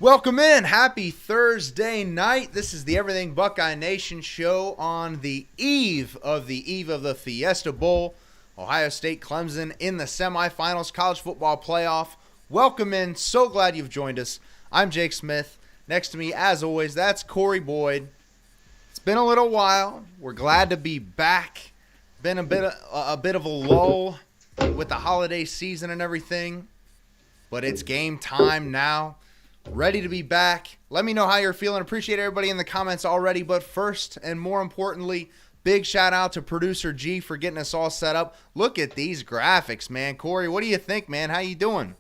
Welcome in. Happy Thursday night. This is the Everything Buckeye Nation show on the eve of the Fiesta Bowl. Ohio State Clemson in the semifinals, college football playoff. Welcome in. So glad you've joined us. I'm Jake Smith. Next to me, as always, that's Corey Boyd. It's been a little while. We're glad to be back. Been a bit of a lull with the holiday season and everything, but it's game time now. Ready to be back. Let me know how you're feeling. Appreciate everybody in the comments already. But first and more importantly, big shout out to producer G for getting us all set up. Look at these graphics, man. Corey, what do you think, man? How you doing?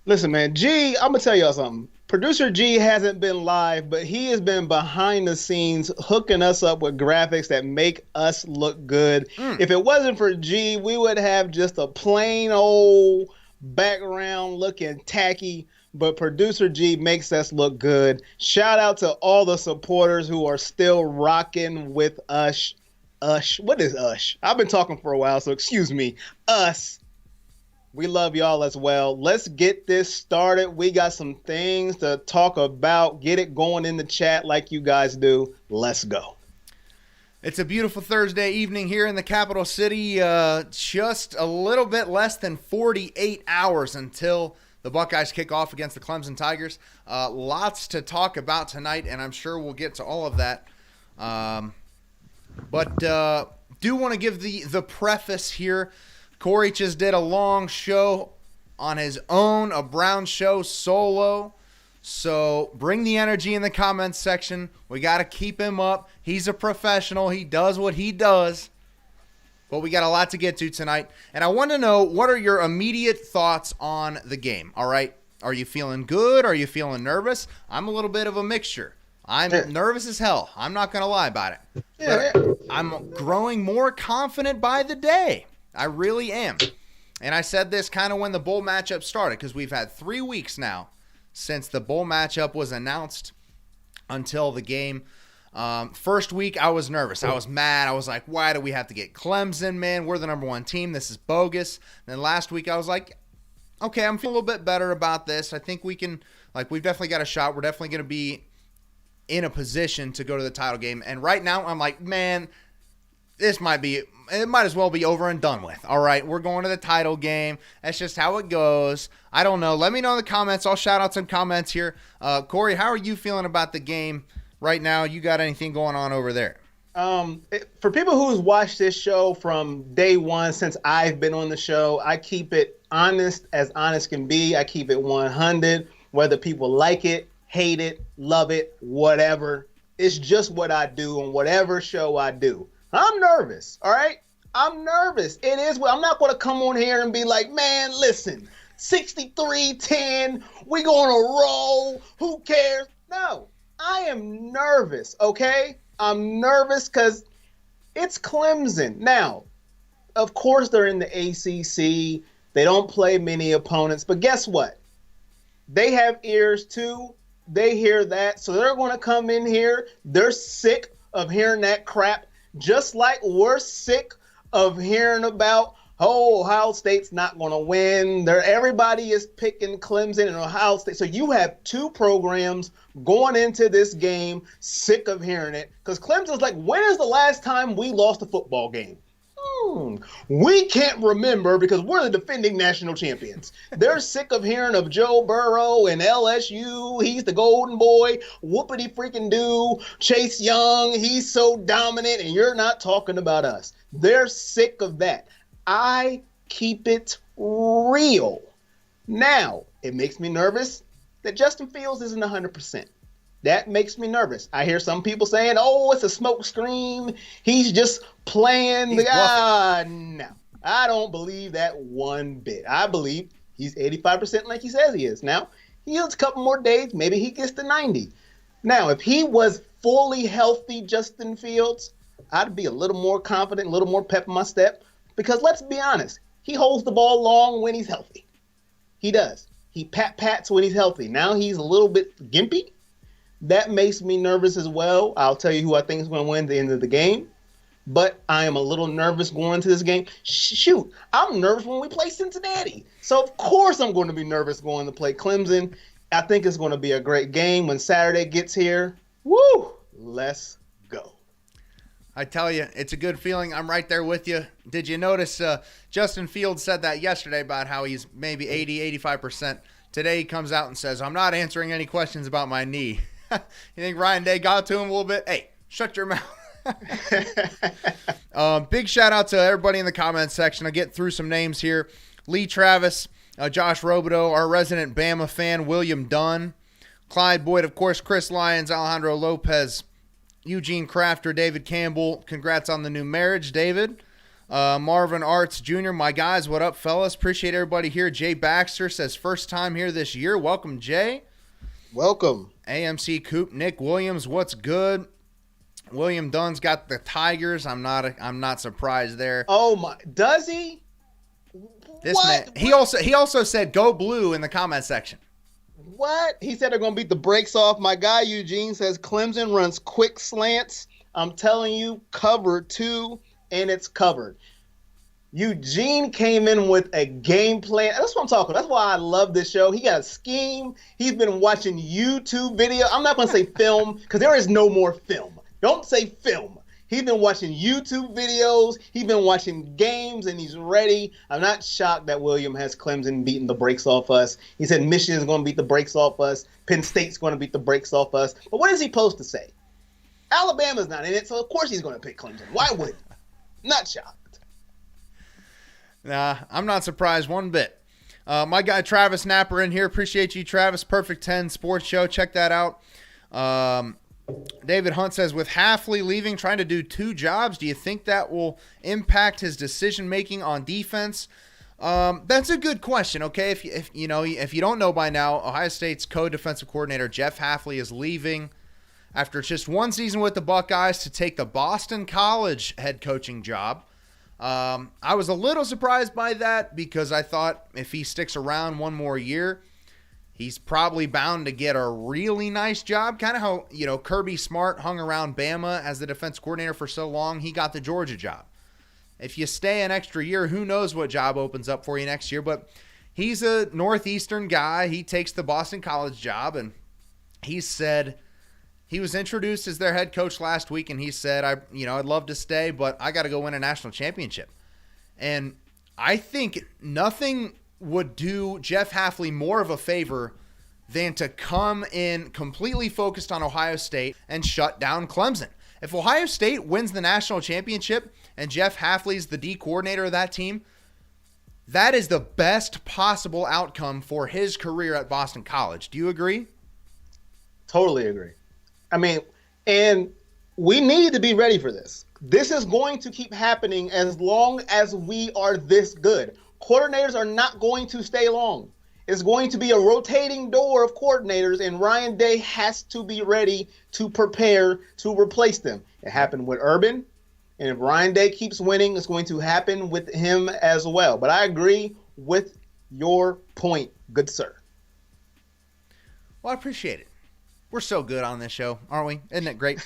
Listen, man, G, I'm going to tell y'all something. Producer G hasn't been live, but he has been behind the scenes hooking us up with graphics that make us look good. If it wasn't for G, we would have just a plain old background looking tacky. But producer G makes us look good. Shout out to all the supporters who are still rocking with us. What is us? I've been talking for a while, so excuse me. Us. We love y'all as well. Let's get this started. We got some things to talk about. Get it going in the chat like you guys do. Let's go. It's a beautiful Thursday evening here in the capital city. Just a little bit less than 48 hours until the Buckeyes kick off against the Clemson Tigers. Lots to talk about tonight, and I'm sure we'll get to all of that. But do want to give the preface here. Corey just did a long show on his own, a Brown show solo. So bring the energy in the comments section. We got to keep him up. He's a professional. He does what he does. But we got a lot to get to tonight. And I want to know, what are your immediate thoughts on the game? All right. Are you feeling good? Are you feeling nervous? I'm a little bit of a mixture. I'm nervous as hell. I'm not going to lie about it. But I'm growing more confident by the day. I really am. And I said this kind of when the bowl matchup started, because we've had 3 weeks now since the bowl matchup was announced until the game. First week, I was nervous. I was mad. I was like, why do we have to get Clemson, man? We're the number one team. This is bogus. Then last week, I was like, okay, I'm feeling a little bit better about this. I think we can, we've definitely got a shot. We're definitely going to be in a position to go to the title game. And right now, I'm like, man, it might as well be over and done with. All right, we're going to the title game. That's just how it goes. I don't know. Let me know in the comments. I'll shout out some comments here. Corey, how are you feeling about the game right now? You got anything going on over there? For people who's watched this show from day one since I've been on the show, I keep it honest as honest can be. I keep it 100, whether people like it, hate it, love it, whatever. It's just what I do on whatever show I do. I'm nervous, all right? I'm nervous. It is. I'm not going to come on here and be like, man, listen, 63-10, we going to roll. Who cares? No. I am nervous, okay? I'm nervous because it's Clemson. Now, of course they're in the ACC. They don't play many opponents. But guess what? They have ears too. They hear that. So they're going to come in here. They're sick of hearing that crap, just like we're sick of hearing about, Ohio State's not going to win. Everybody is picking Clemson and Ohio State. So you have two programs going into this game sick of hearing it. Because Clemson's like, when is the last time we lost a football game? We can't remember because we're the defending national champions. They're sick of hearing of Joe Burrow and LSU. He's the golden boy. Whoopity freaking do. Chase Young, he's so dominant, and you're not talking about us. They're sick of that. I keep it real. Now, it makes me nervous that Justin Fields isn't 100%. That makes me nervous. I hear some people saying, oh, it's a smoke screen. He's just playing. No, I don't believe that one bit. I believe he's 85% like he says he is. Now, he has a couple more days. Maybe he gets to 90. Now, if he was fully healthy, Justin Fields, I'd be a little more confident, a little more pep in my step. Because let's be honest, he holds the ball long when he's healthy. He does. He pats when he's healthy. Now he's a little bit gimpy. That makes me nervous as well. I'll tell you who I think is going to win at the end of the game. But I am a little nervous going to this game. Shoot, I'm nervous when we play Cincinnati. So, of course, I'm going to be nervous going to play Clemson. I think it's going to be a great game when Saturday gets here. Woo! Let's go. I tell you, it's a good feeling. I'm right there with you. Did you notice Justin Fields said that yesterday about how he's maybe 80, 85%. Today he comes out and says, I'm not answering any questions about my knee. You think Ryan Day got to him a little bit? Hey, shut your mouth. Big shout out to everybody in the comments section. I'll get through some names here. Lee Travis, Josh Robideau, our resident Bama fan, William Dunn, Clyde Boyd, of course, Chris Lyons, Alejandro Lopez, Eugene Crafter, David Campbell. Congrats on the new marriage, David. Marvin Arts Jr., my guys, what up, fellas? Appreciate everybody here. Jay Baxter says first time here this year. Welcome, Jay. Welcome. AMC Coop, Nick Williams, what's good? William Dunn's got the Tigers. I'm not surprised there. Oh my, does he? This man, he also said go blue in the comment section. What? He said they're going to beat the brakes off. My guy Eugene says Clemson runs quick slants. I'm telling you, cover 2, and it's covered. Eugene came in with a game plan. That's what I'm talking about. That's why I love this show. He got a scheme. He's been watching YouTube video. I'm not going to say film because there is no more film. Don't say film. He's been watching YouTube videos. He's been watching games, and he's ready. I'm not shocked that William has Clemson beating the brakes off us. He said Michigan's going to beat the brakes off us. Penn State's going to beat the brakes off us. But what is he supposed to say? Alabama's not in it, so of course he's going to pick Clemson. Why would he? Not shocked. Nah, I'm not surprised one bit. My guy Travis Napper in here. Appreciate you, Travis. Perfect 10 Sports Show. Check that out. David Hunt says, with Hafley leaving, trying to do 2 jobs, do you think that will impact his decision-making on defense? That's a good question, okay? If you don't know by now, Ohio State's co-defensive coordinator, Jeff Hafley, is leaving after just 1 season with the Buckeyes to take the Boston College head coaching job. I was a little surprised by that because I thought if he sticks around 1 more year, he's probably bound to get a really nice job. Kind of how, Kirby Smart hung around Bama as the defense coordinator for so long. He got the Georgia job. If you stay an extra year, who knows what job opens up for you next year. But he's a Northeastern guy. He takes the Boston College job, and he said he was introduced as their head coach last week, and he said, I'd love to stay, but I got to go win a national championship. And I think nothing would do Jeff Hafley more of a favor than to come in completely focused on Ohio State and shut down Clemson. If Ohio State wins the national championship and Jeff Hafley's the D coordinator of that team, that is the best possible outcome for his career at Boston College. Do you agree? Totally agree. I mean, and we need to be ready for this. This is going to keep happening as long as we are this good. Coordinators are not going to stay long. It's going to be a rotating door of coordinators, and Ryan Day has to be ready to prepare to replace them. It happened with Urban, and if Ryan Day keeps winning, it's going to happen with him as well. But I agree with your point, good sir. Well, I appreciate it. We're so good on this show, aren't we? Isn't it great?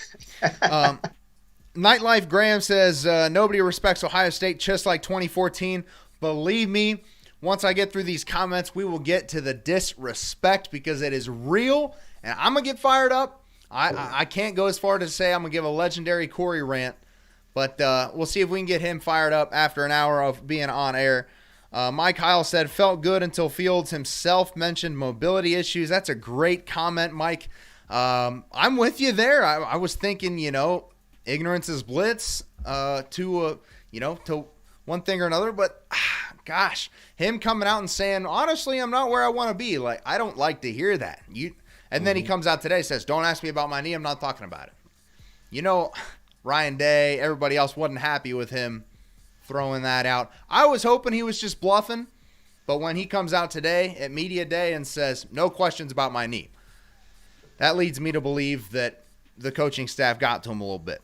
Nightlife Graham says, nobody respects Ohio State just like 2014. Believe me, once I get through these comments, we will get to the disrespect because it is real, and I'm going to get fired up. I can't go as far to say I'm going to give a legendary Corey rant, but we'll see if we can get him fired up after an hour of being on air. Mike Heil said, felt good until Fields himself mentioned mobility issues. That's a great comment, Mike. I'm with you there. I was thinking, ignorance is blitz to one thing or another, but gosh, him coming out and saying, honestly, I'm not where I want to be. Like, I don't like to hear that. And then he comes out today and says, don't ask me about my knee. I'm not talking about it. Ryan Day, everybody else wasn't happy with him throwing that out. I was hoping he was just bluffing, but when he comes out today at media day and says, no questions about my knee, that leads me to believe that the coaching staff got to him a little bit.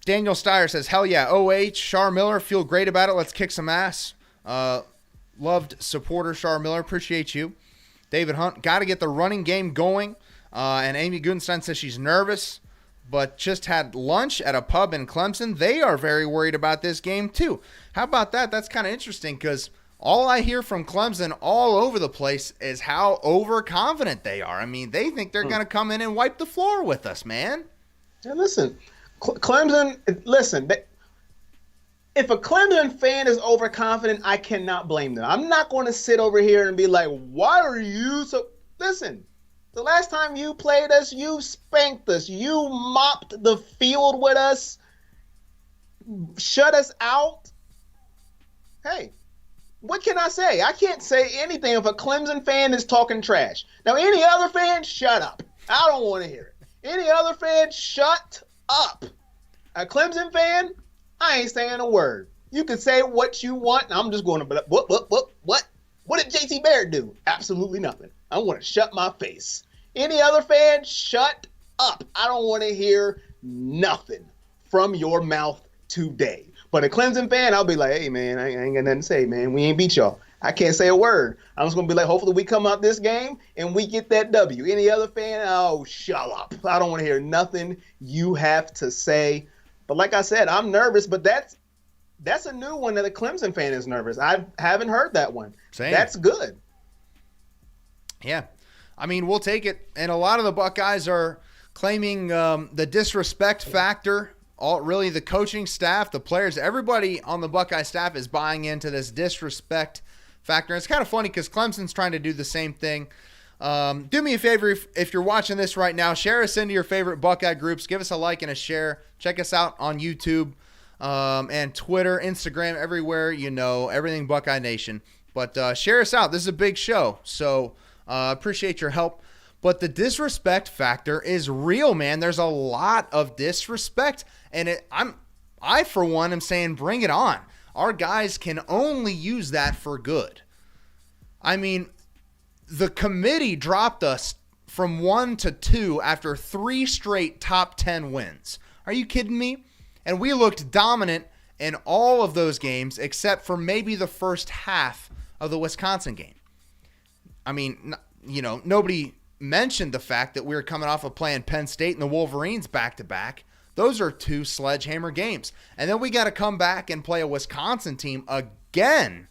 Daniel Steyer says, hell yeah, OH, Shar Miller, feel great about it. Let's kick some ass. Loved supporter Shar Miller. Appreciate you. David Hunt, got to get the running game going. And Amy Gutenstein says she's nervous, but just had lunch at a pub in Clemson. They are very worried about this game, too. How about that? That's kind of interesting because all I hear from Clemson all over the place is how overconfident they are. I mean, they think they're going to come in and wipe the floor with us, man. Yeah, listen, Clemson, listen, if a Clemson fan is overconfident, I cannot blame them. I'm not going to sit over here and be like, why are you so... Listen, the last time you played us, you spanked us. You mopped the field with us, shut us out. Hey, what can I say? I can't say anything if a Clemson fan is talking trash. Now, any other fan, shut up. I don't want to hear it. Any other fan, shut up. A Clemson fan, I ain't saying a word. You can say what you want, and I'm just going to be like, what? What did JT Barrett do? Absolutely nothing. I want to shut my face. Any other fan, shut up. I don't want to hear nothing from your mouth today. But a Clemson fan, I'll be like, hey, man, I ain't got nothing to say, man. We ain't beat y'all. I can't say a word. I'm just going to be like, hopefully we come out this game and we get that W. Any other fan, oh, shut up. I don't want to hear nothing you have to say. But like I said, I'm nervous, but that's a new one that a Clemson fan is nervous. I haven't heard that one. Same. That's good. Yeah. I mean, we'll take it. And a lot of the Buckeyes are claiming the disrespect factor. Really, the coaching staff, the players, everybody on the Buckeye staff is buying into this disrespect factor. And it's kind of funny because Clemson's trying to do the same thing. Do me a favor, if you're watching this right now, share us into your favorite Buckeye groups. Give us a like and a share. Check us out on YouTube and Twitter, Instagram, everywhere, everything Buckeye Nation. But share us out. This is a big show, so appreciate your help. But the disrespect factor is real, man. There's a lot of disrespect, and I for one am saying bring it on. Our guys can only use that for good. I mean, the committee dropped us from 1 to 2 after 3 straight top 10 wins. Are you kidding me? And we looked dominant in all of those games except for maybe the first half of the Wisconsin game. I mean, nobody mentioned the fact that we were coming off of playing Penn State and the Wolverines back-to-back. Those are 2 sledgehammer games. And then we got to come back and play a Wisconsin team again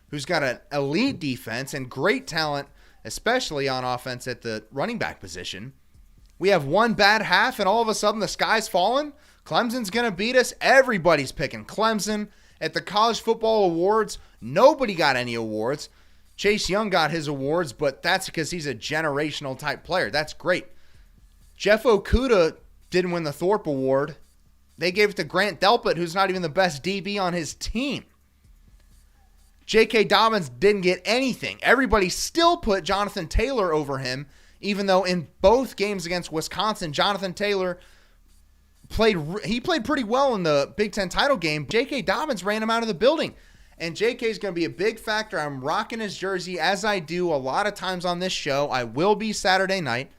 who's got an elite defense and great talent, especially on offense at the running back position. We have one bad half, and all of a sudden the sky's falling. Clemson's going to beat us. Everybody's picking Clemson. At the college football awards, nobody got any awards. Chase Young got his awards, but that's because he's a generational type player. That's great. Jeff Okuda didn't win the Thorpe Award. They gave it to Grant Delpit, who's not even the best DB on his team. J.K. Dobbins didn't get anything. Everybody still put Jonathan Taylor over him, even though in both games against Wisconsin, Jonathan Taylor played pretty well in the Big Ten title game. J.K. Dobbins ran him out of the building. And J.K. is going to be a big factor. I'm rocking his jersey, as I do a lot of times on this show. I will be Saturday night.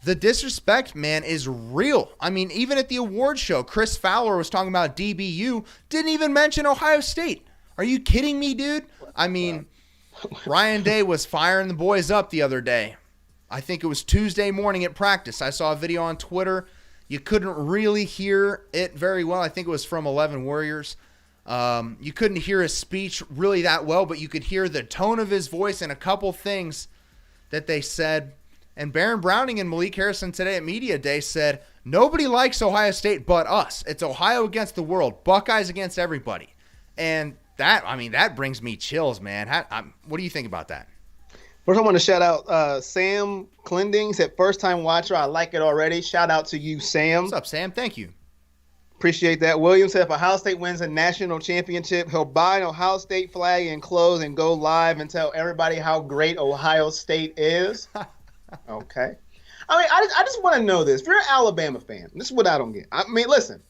The disrespect, man, is real. I mean, even at the award show, Chris Fowler was talking about DBU, didn't even mention Ohio State. Are you kidding me, dude? I mean, Ryan Day was firing the boys up the other day. I think it was Tuesday morning at practice. I saw a video on Twitter. You couldn't really hear it very well. I think it was from 11 Warriors. You couldn't hear his speech really that well, but you could hear the tone of his voice and a couple things that they said. And Baron Browning and Malik Harrison today at Media Day said, nobody likes Ohio State but us. It's Ohio against the world. Buckeyes against everybody. And that brings me chills, man. What do you think about that? First, I want to shout out Sam Clending, said first-time watcher. I like it already. Shout out to you, Sam. What's up, Sam? Thank you. Appreciate that. William said if Ohio State wins a national championship, he'll buy an Ohio State flag and clothes and go live and tell everybody how great Ohio State is. Okay. I mean, I just want to know this. If you're an Alabama fan, this is what I don't get. I mean, listen.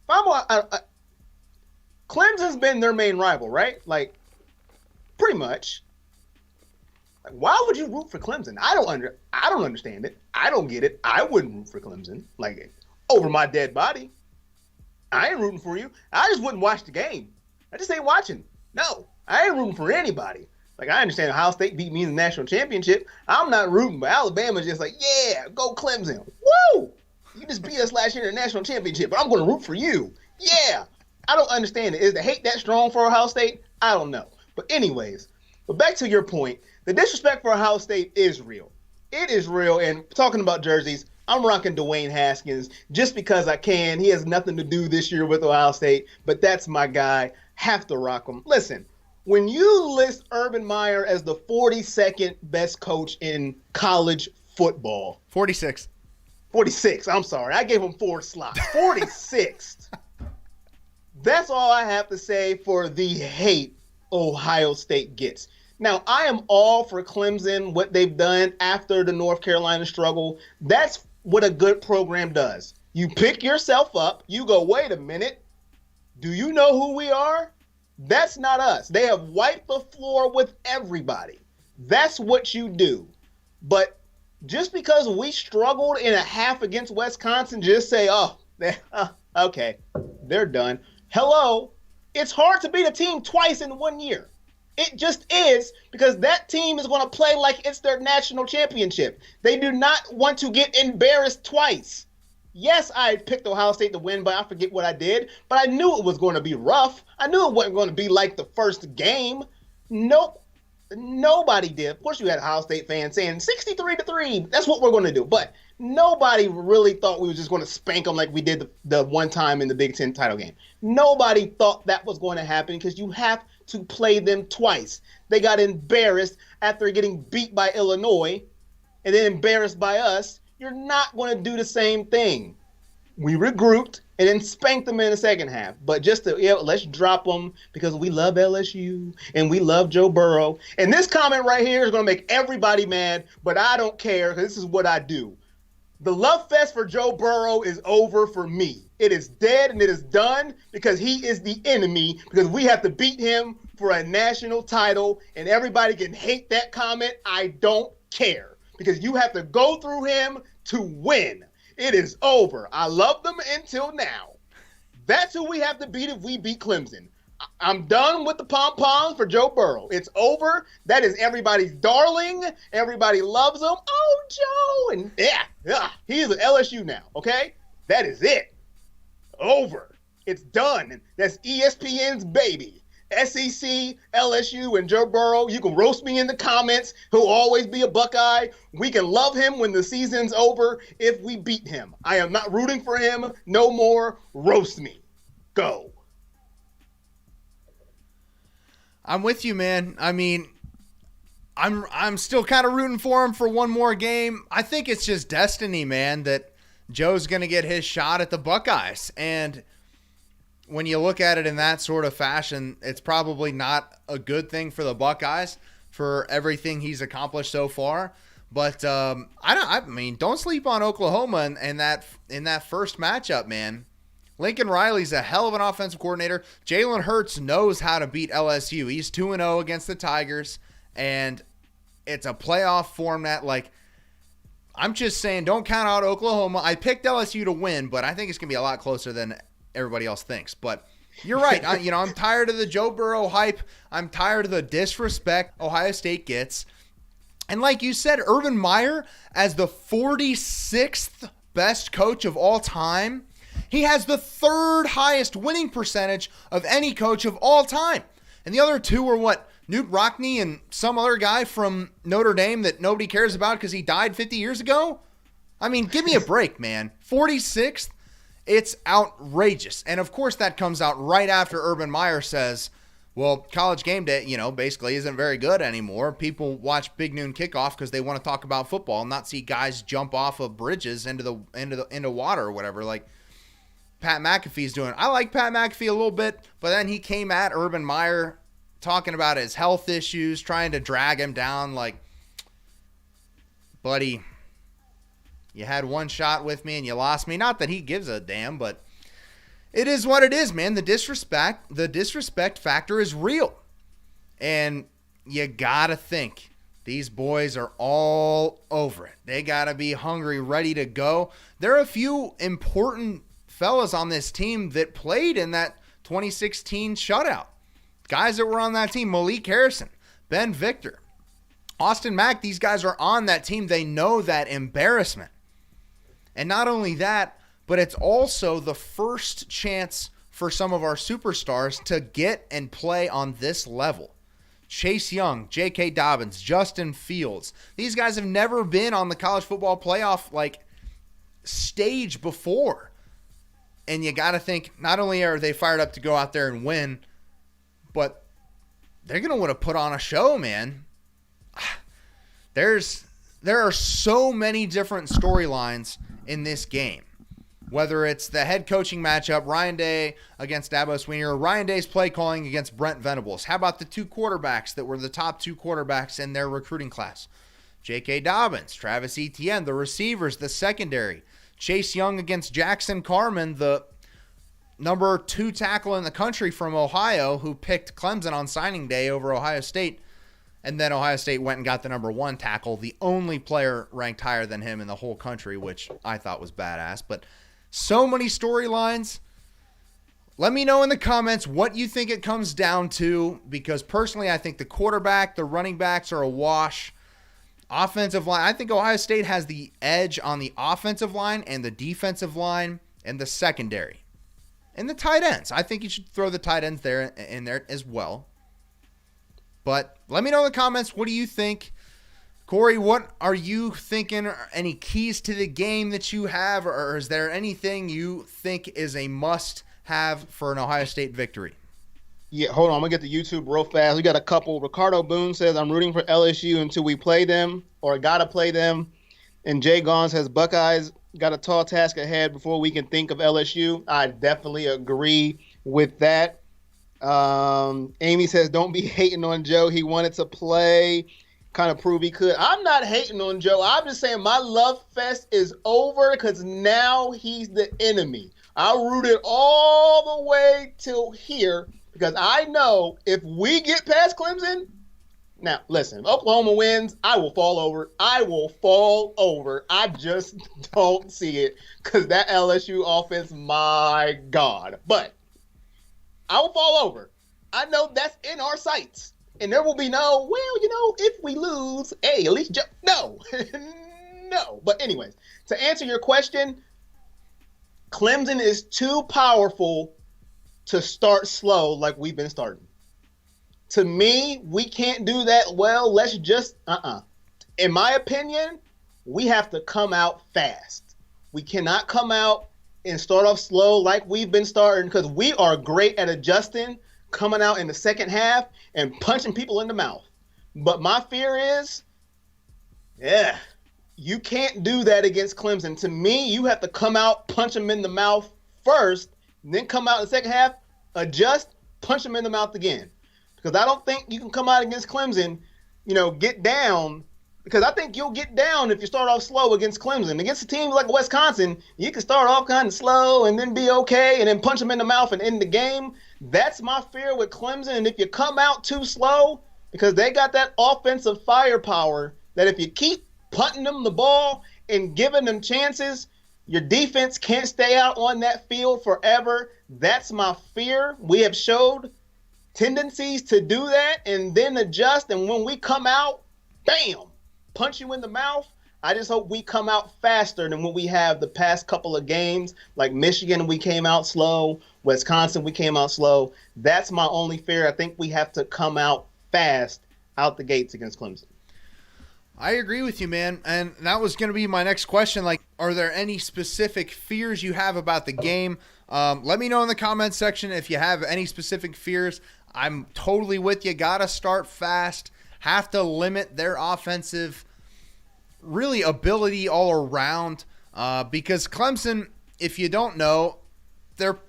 If I'm Clemson's been their main rival, right? Like, pretty much. Like, why would you root for Clemson? I don't understand it. I don't get it. I wouldn't root for Clemson. Like, over my dead body. I ain't rooting for you. I just wouldn't watch the game. I just ain't watching. No, I ain't rooting for anybody. Like, I understand Ohio State beat me in the national championship. I'm not rooting, but Alabama's just like, yeah, go Clemson. Woo! You just beat us last year in the national championship, but I'm going to root for you. Yeah. I don't understand it. Is the hate that strong for Ohio State? I don't know. But anyways, but back to your point, the disrespect for Ohio State is real. It is real. And talking about jerseys, I'm rocking Dwayne Haskins just because I can. He has nothing to do this year with Ohio State, but that's my guy. Have to rock him. Listen, when you list Urban Meyer as the 42nd best coach in college football, 46, I'm sorry. I gave him 4 slots. 46th. That's all I have to say for the hate Ohio State gets. Now, I am all for Clemson, what they've done after the North Carolina struggle. That's what a good program does. You pick yourself up. You go, wait a minute. Do you know who we are? That's not us. They have wiped the floor with everybody. That's what you do. But just because we struggled in a half against Wisconsin, just say, okay, they're done. Hello, it's hard to beat a team twice in 1 year. It just is, because that team is going to play like it's their national championship. They do not want to get embarrassed twice. Yes, I picked Ohio State to win, but I forget what I did. But I knew it was going to be rough. I knew it wasn't going to be like the first game. Nope. Nobody did. Of course, you had Ohio State fans saying 63-3. That's what we're going to do. But nobody really thought we were just going to spank them like we did the one time in the Big Ten title game. Nobody thought that was going to happen because you have to play them twice. They got embarrassed after getting beat by Illinois and then embarrassed by us. You're not going to do the same thing. We regrouped and then spanked them in the second half. But just let's drop them because we love LSU and we love Joe Burrow. And this comment right here is going to make everybody mad, but I don't care because this is what I do. The love fest for Joe Burrow is over for me. It is dead and it is done because he is the enemy, because we have to beat him for a national title, and everybody can hate that comment. I don't care because you have to go through him to win. It is over. I love them until now. That's who we have to beat if we beat Clemson. I'm done with the pom-poms for Joe Burrow. It's over. That is everybody's darling. Everybody loves him. Oh, Joe. And yeah, he is at LSU now, okay? That is it. Over. It's done. And that's ESPN's baby. SEC, LSU, and Joe Burrow. You can roast me in the comments. He'll always be a Buckeye. We can love him when the season's over if we beat him. I am not rooting for him no more. Roast me. Go. I'm with you, man. I mean, I'm still kind of rooting for him for one more game. I think it's just destiny, man, that Joe's going to get his shot at the Buckeyes. And when you look at it in that sort of fashion, it's probably not a good thing for the Buckeyes for everything he's accomplished so far. But I mean, don't sleep on Oklahoma in that first matchup, man. Lincoln Riley's a hell of an offensive coordinator. Jalen Hurts knows how to beat LSU. He's 2-0 against the Tigers, and it's a playoff format. Like, I'm just saying, don't count out Oklahoma. I picked LSU to win, but I think it's going to be a lot closer than everybody else thinks. But you're right. I'm tired of the Joe Burrow hype. I'm tired of the disrespect Ohio State gets. And like you said, Urban Meyer, as the 46th best coach of all time, he has the third highest winning percentage of any coach of all time. And the other two were what? Newt Rockne and some other guy from Notre Dame that nobody cares about because he died 50 years ago? I mean, give me a break, man. 46th? It's outrageous. And of course that comes out right after Urban Meyer says, well, College Game Day, basically isn't very good anymore. People watch Big Noon Kickoff because they want to talk about football and not see guys jump off of bridges into water or whatever. Like Pat McAfee's doing. I like Pat McAfee a little bit, but then he came at Urban Meyer talking about his health issues, trying to drag him down. Like, buddy, you had one shot with me and you lost me. Not that he gives a damn, but it is what it is, man. The disrespect factor is real. And you gotta think these boys are all over it. They gotta be hungry, ready to go. There are a few important fellas on this team that played in that 2016 shutout. Guys that were on that team, Malik Harrison, Ben Victor, Austin Mack, these guys are on that team. They know that embarrassment. And not only that, but it's also the first chance for some of our superstars to get and play on this level. Chase Young, J.K. Dobbins, Justin Fields. These guys have never been on the college football playoff stage before. And you got to think, not only are they fired up to go out there and win, but they're going to want to put on a show, man. There are so many different storylines in this game. Whether it's the head coaching matchup, Ryan Day against Dabo Swinney, or Ryan Day's play calling against Brent Venables. How about the two quarterbacks that were the top two quarterbacks in their recruiting class? J.K. Dobbins, Travis Etienne, the receivers, the secondary. Chase Young against Jackson Carman, the number 2 tackle in the country from Ohio, who picked Clemson on signing day over Ohio State. And then Ohio State went and got the number 1 tackle, the only player ranked higher than him in the whole country, which I thought was badass. But so many storylines. Let me know in the comments what you think it comes down to, because personally I think the quarterback, the running backs are a wash. Offensive line, I think Ohio State has the edge on the offensive line and the defensive line and the secondary. And the tight ends. I think you should throw the tight ends in there as well. But let me know in the comments, what do you think? Corey, what are you thinking? Any keys to the game that you have, or is there anything you think is a must-have for an Ohio State victory? Yeah, hold on. I'm going to get to YouTube real fast. We got a couple. Ricardo Boone says, I'm rooting for LSU until we play them or got to play them. And Jay Gone says, Buckeyes got a tall task ahead before we can think of LSU. I definitely agree with that. Amy says, don't be hating on Joe. He wanted to play, kind of prove he could. I'm not hating on Joe. I'm just saying my love fest is over because now he's the enemy. I rooted all the way till here because I know if we get past Clemson, now listen, if Oklahoma wins, I will fall over. I just don't see it because that LSU offense, my God. But I will fall over. I know that's in our sights. And there will be no, if we lose, hey, at least no. No. But anyways, to answer your question, Clemson is too powerful to start slow like we've been starting. To me, we can't do that well. Let's just, In my opinion, we have to come out fast. We cannot come out and start off slow like we've been starting because we are great at adjusting, coming out in the second half and punching people in the mouth. But my fear is, you can't do that against Clemson. To me, you have to come out, punch them in the mouth first, then come out in the second half, adjust, punch them in the mouth again. Because I don't think you can come out against Clemson, get down. Because I think you'll get down if you start off slow against Clemson. Against a team like Wisconsin, you can start off kind of slow and then be okay and then punch them in the mouth and end the game. That's my fear with Clemson. And if you come out too slow, because they got that offensive firepower, that if you keep punting them the ball and giving them chances, your defense can't stay out on that field forever. That's my fear. We have showed tendencies to do that and then adjust. And when we come out, bam, punch you in the mouth. I just hope we come out faster than what we have the past couple of games. Like Michigan, we came out slow. Wisconsin, we came out slow. That's my only fear. I think we have to come out fast out the gates against Clemson. I agree with you, man. And that was going to be my next question. Are there any specific fears you have about the game? Let me know in the comments section if you have any specific fears. I'm totally with you. Got to start fast. Have to limit their offensive really ability all around because Clemson, if you don't know, they're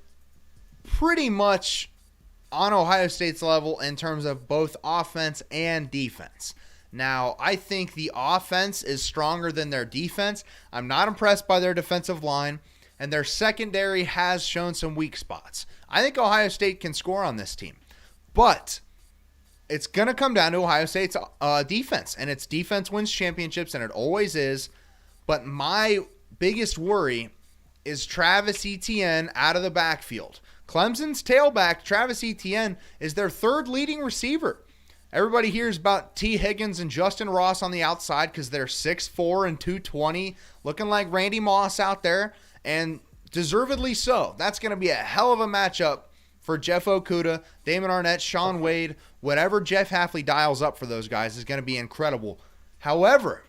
pretty much on Ohio State's level in terms of both offense and defense. Now, I think the offense is stronger than their defense. I'm not impressed by their defensive line, and their secondary has shown some weak spots. I think Ohio State can score on this team, but it's going to come down to Ohio State's defense, and its defense wins championships, and it always is. But my biggest worry is Travis Etienne out of the backfield. Clemson's tailback, Travis Etienne, is their third leading receiver. Everybody hears about T. Higgins and Justin Ross on the outside because they're 6'4" and 220, looking like Randy Moss out there. And deservedly so. That's going to be a hell of a matchup for Jeff Okudah, Damon Arnett, Sean Wade. Whatever Jeff Hafley dials up for those guys is going to be incredible. However,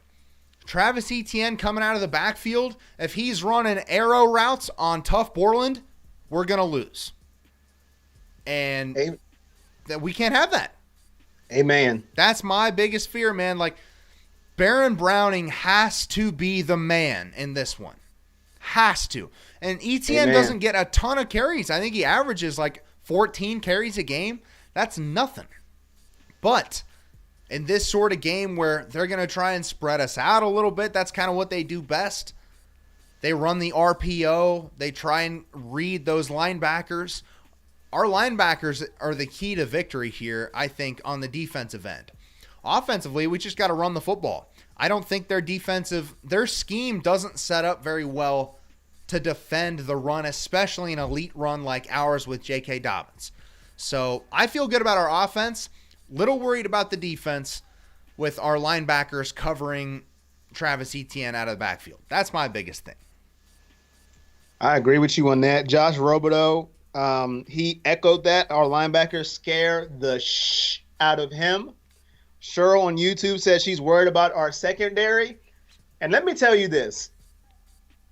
Travis Etienne coming out of the backfield, if he's running arrow routes on tough Borland, we're going to lose. And that we can't have that. Amen. That's my biggest fear, man. Like, Baron Browning has to be the man in this one. Has to. And Etienne doesn't get a ton of carries. I think he averages like 14 carries a game. That's nothing. But in this sort of game where they're going to try and spread us out a little bit, that's kind of what they do best. They run the RPO. They try and read those linebackers. Our linebackers are the key to victory here, I think, on the defensive end. Offensively, we just got to run the football. I don't think their scheme doesn't set up very well to defend the run, especially an elite run like ours with J.K. Dobbins. So I feel good about our offense. Little worried about the defense with our linebackers covering Travis Etienne out of the backfield. That's my biggest thing. I agree with you on that. Josh Robideau, he echoed that. Our linebackers scare the out of him. Cheryl on YouTube says she's worried about our secondary. And let me tell you this.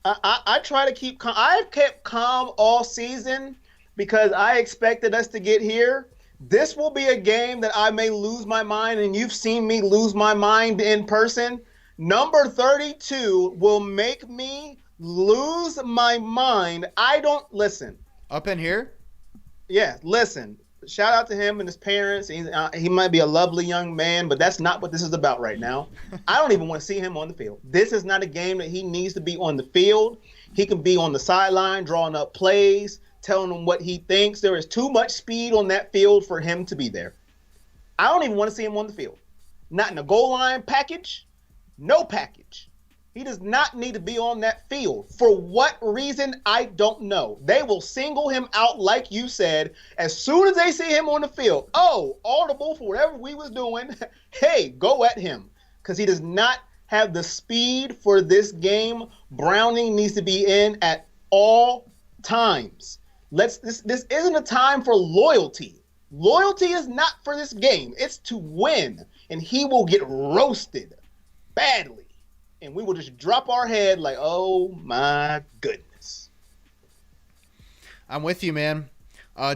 I try to keep calm. I've kept calm all season because I expected us to get here. This will be a game that I may lose my mind, and you've seen me lose my mind in person. Number 32 will make me lose my mind. I don't listen. Up in here? Yeah, listen. Shout out to him and his parents. He might be a lovely young man, but that's not what this is about right now. I don't even want to see him on the field. This is not a game that he needs to be on the field. He can be on the sideline drawing up plays, telling them what he thinks. There is too much speed on that field for him to be there. I don't even want to see him on the field. Not in a goal line package. No package. He does not need to be on that field. For what reason, I don't know. They will single him out, like you said, as soon as they see him on the field. Oh, audible for whatever we was doing. Hey, go at him. Because he does not have the speed for this game. Browning needs to be in at all times. This isn't a time for loyalty. Loyalty is not for this game. It's to win. And he will get roasted badly. And we will just drop our head like, oh, my goodness. I'm with you, man.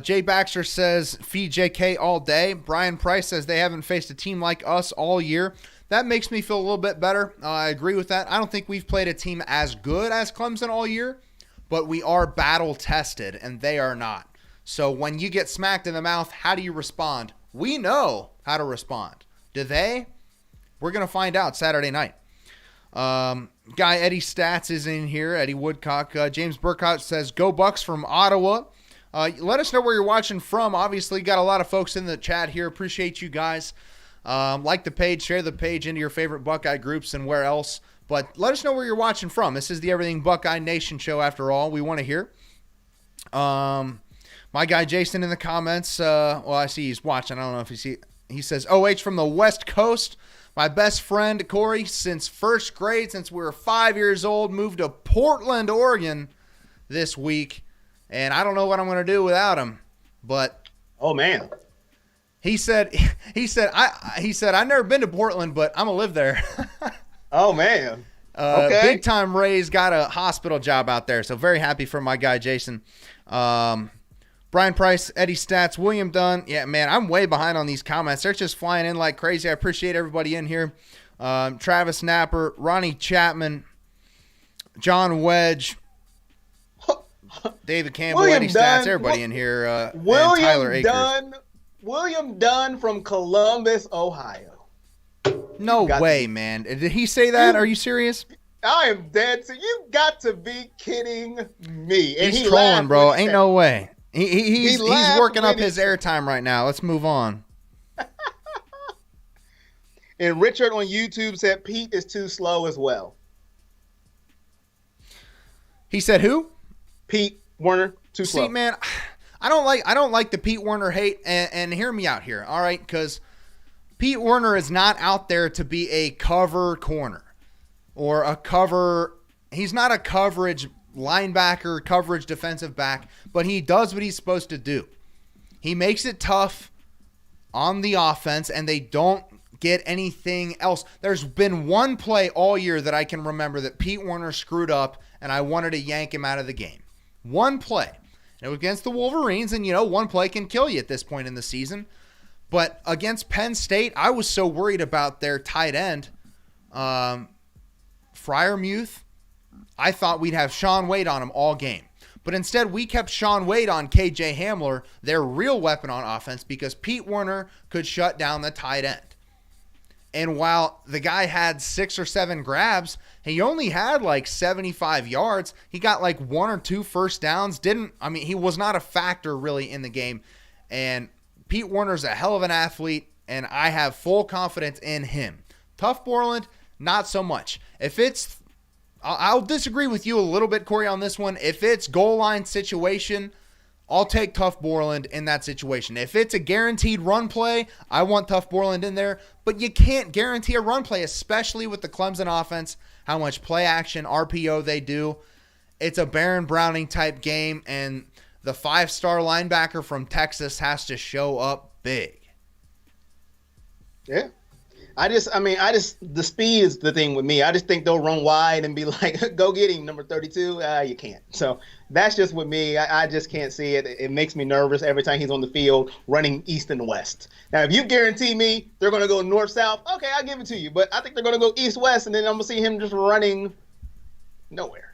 Jay Baxter says, feed JK all day. Brian Price says they haven't faced a team like us all year. That makes me feel a little bit better. I agree with that. I don't think we've played a team as good as Clemson all year, but we are battle-tested, and they are not. So when you get smacked in the mouth, how do you respond? We know how to respond. Do they? We're going to find out Saturday night. Guy Eddie Stats is in here. Eddie Woodcock. James Burkott says, go Bucks from Ottawa. Let us know where you're watching from. Obviously, got a lot of folks in the chat here. Appreciate you guys. Like the page, share the page into your favorite Buckeye groups and where else. But let us know where you're watching from. This is the Everything Buckeye Nation show after all. We want to hear. My guy Jason in the comments. Well, I see he's watching. I don't know if he says, OH from the West Coast. My best friend, Corey, since first grade, since we were 5 years old, moved to Portland, Oregon this week. And I don't know what I'm going to do without him. But oh, man. He said, I've never been to Portland, but I'm going to live there. Oh, man. Okay. Big time Ray's got a hospital job out there. So very happy for my guy, Jason. Brian Price, Eddie Stats, William Dunn. Yeah, man, I'm way behind on these comments. They're just flying in like crazy. I appreciate everybody in here. Travis Napper, Ronnie Chapman, John Wedge, David Campbell, William Eddie Dunn, Stats, everybody in here. And Tyler Akers. William Dunn from Columbus, Ohio. No way, man. Did he say that? Are you serious? I am dead. So you got to be kidding me. And he's trolling, bro. Ain't no way. He's working up his airtime right now. Let's move on. And Richard on YouTube said Pete is too slow as well. He said who? Pete Werner, too slow. See, man, I don't like the Pete Werner hate, and hear me out here, all right? Because Pete Werner is not out there to be a cover corner or a cover. He's not a coverage linebacker, coverage, defensive back, but he does what he's supposed to do. He makes it tough on the offense, and they don't get anything else. There's been one play all year that I can remember that Pete Werner screwed up, and I wanted to yank him out of the game. One play. And it was against the Wolverines, and, one play can kill you at this point in the season. But against State, I was so worried about their tight end, Freiermuth. I thought we'd have Sean Wade on him all game. But instead, we kept Sean Wade on KJ Hamler, their real weapon on offense, because Pete Werner could shut down the tight end. And while the guy had 6 or 7 grabs, he only had like 75 yards. He got like 1 or 2 first downs. He was not a factor really in the game. And Pete Werner's a hell of an athlete, and I have full confidence in him. Tough Borland, not so much. I'll disagree with you a little bit, Corey, on this one. If it's goal line situation, I'll take Tough Borland in that situation. If it's a guaranteed run play, I want Tough Borland in there. But you can't guarantee a run play, especially with the Clemson offense, how much play action, RPO they do. It's a Baron Browning type game, and the 5-star linebacker from Texas has to show up big. Yeah. The speed is the thing with me. I just think they'll run wide and be like, go get him, number 32. You can't. So that's just with me. I just can't see it. It makes me nervous every time he's on the field running east and west. Now, if you guarantee me they're going to go north-south, okay, I'll give it to you. But I think they're going to go east-west, and then I'm going to see him just running nowhere.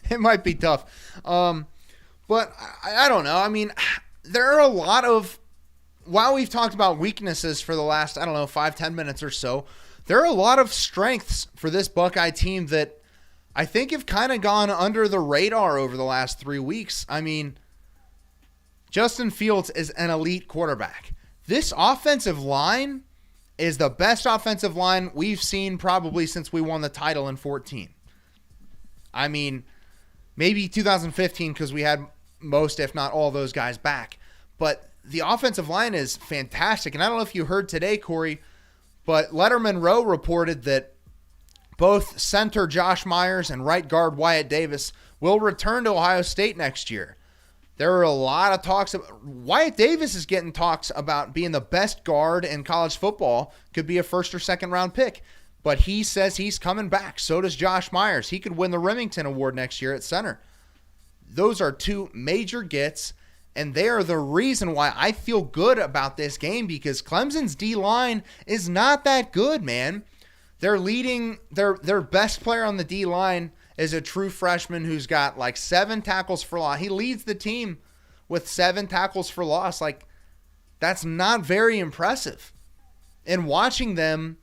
It might be tough. But I don't know. There are a lot of... While we've talked about weaknesses for the last, 5-10 minutes or so, there are a lot of strengths for this Buckeye team that I think have kind of gone under the radar over the last 3 weeks. Justin Fields is an elite quarterback. This offensive line is the best offensive line we've seen probably since we won the title in 2014. Maybe 2015 because we had most, if not all, those guys back. But the offensive line is fantastic. And I don't know if you heard today, Corey, but Letterman Rowe reported that both center Josh Myers and right guard Wyatt Davis will return to Ohio State next year. There are a lot of talks. Wyatt Davis is getting talks about being the best guard in college football, could be a first or second round pick. But he says he's coming back. So does Josh Myers. He could win the Remington Award next year at center. Those are 2 major gets. And they are the reason why I feel good about this game, because Clemson's D-line is not that good, man. Their best player on the D-line is a true freshman who's got like 7 tackles for loss. He leads the team with 7 tackles for loss. That's not very impressive. And watching them,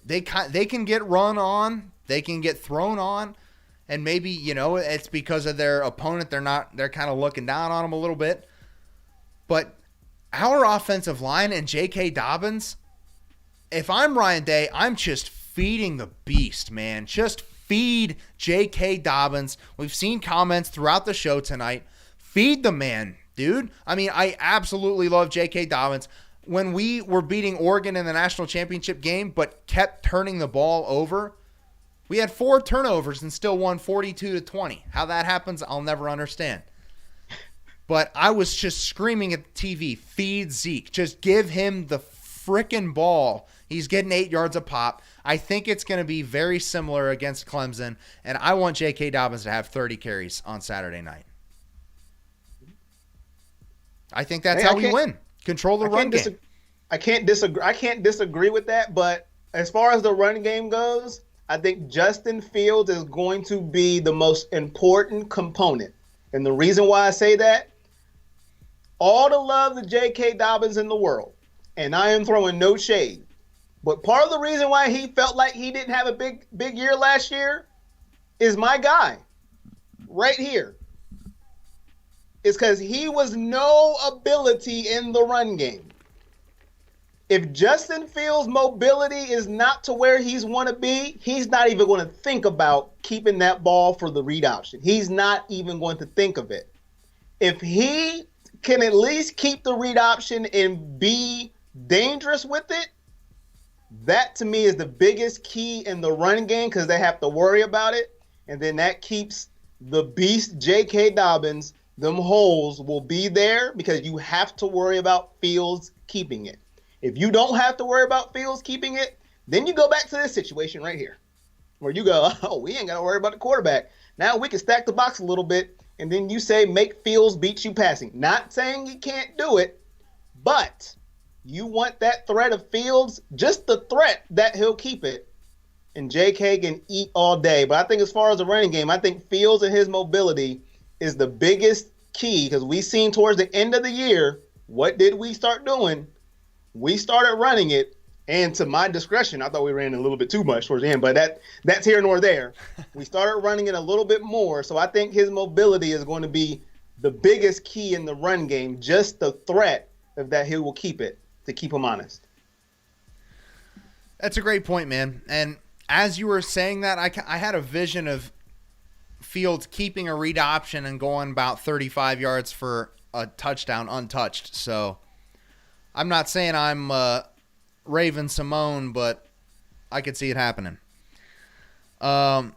they can get run on, they can get thrown on. And maybe, it's because of their opponent. They're kind of looking down on them a little bit. But our offensive line and J.K. Dobbins, if I'm Ryan Day, I'm just feeding the beast, man. Just feed J.K. Dobbins. We've seen comments throughout the show tonight. Feed the man, dude. I absolutely love J.K. Dobbins. When we were beating Oregon in the national championship game but kept turning the ball over, we had 4 turnovers and still won 42-20. How that happens, I'll never understand. But I was just screaming at the TV, feed Zeke. Just give him the frickin' ball. He's getting 8 yards a pop. I think it's going to be very similar against Clemson, and I want J.K. Dobbins to have 30 carries on Saturday night. I think that's how we win. Control the run game. I can't disagree with that, but as far as the run game goes, I think Justin Fields is going to be the most important component. And the reason why I say that, all the love to J.K. Dobbins in the world, and I am throwing no shade, but part of the reason why he felt like he didn't have a big year last year is my guy right here. It's because he was no ability in the run game. If Justin Fields' mobility is not to where he's want to be, he's not even going to think about keeping that ball for the read option. He's not even going to think of it. If he can at least keep the read option and be dangerous with it, that to me is the biggest key in the run game, because they have to worry about it. and then that keeps the beast J.K. Dobbins. Them holes will be there because you have to worry about Fields keeping it. If you don't have to worry about Fields keeping it, then you go back to this situation right here where you go, oh, we ain't got to worry about the quarterback. Now we can stack the box a little bit, and then you say make Fields beat you passing. Not saying he can't do it, but you want that threat of Fields, just the threat that he'll keep it, and J.K. can eat all day. But I think as far as the running game, I think Fields and his mobility is the biggest key because we seen towards the end of the year, what did we start doing? We started running it, and to my discretion, I thought we ran a little bit too much towards the end, but that's here nor there. We started running it a little bit more, so I think his mobility is going to be the biggest key in the run game, just the threat of that he will keep it, to keep him honest. That's a great point, man. And as you were saying that, I had a vision of Fields keeping a read option and going about 35 yards for a touchdown untouched. So I'm not saying I'm Raven Simone, but I could see it happening. Want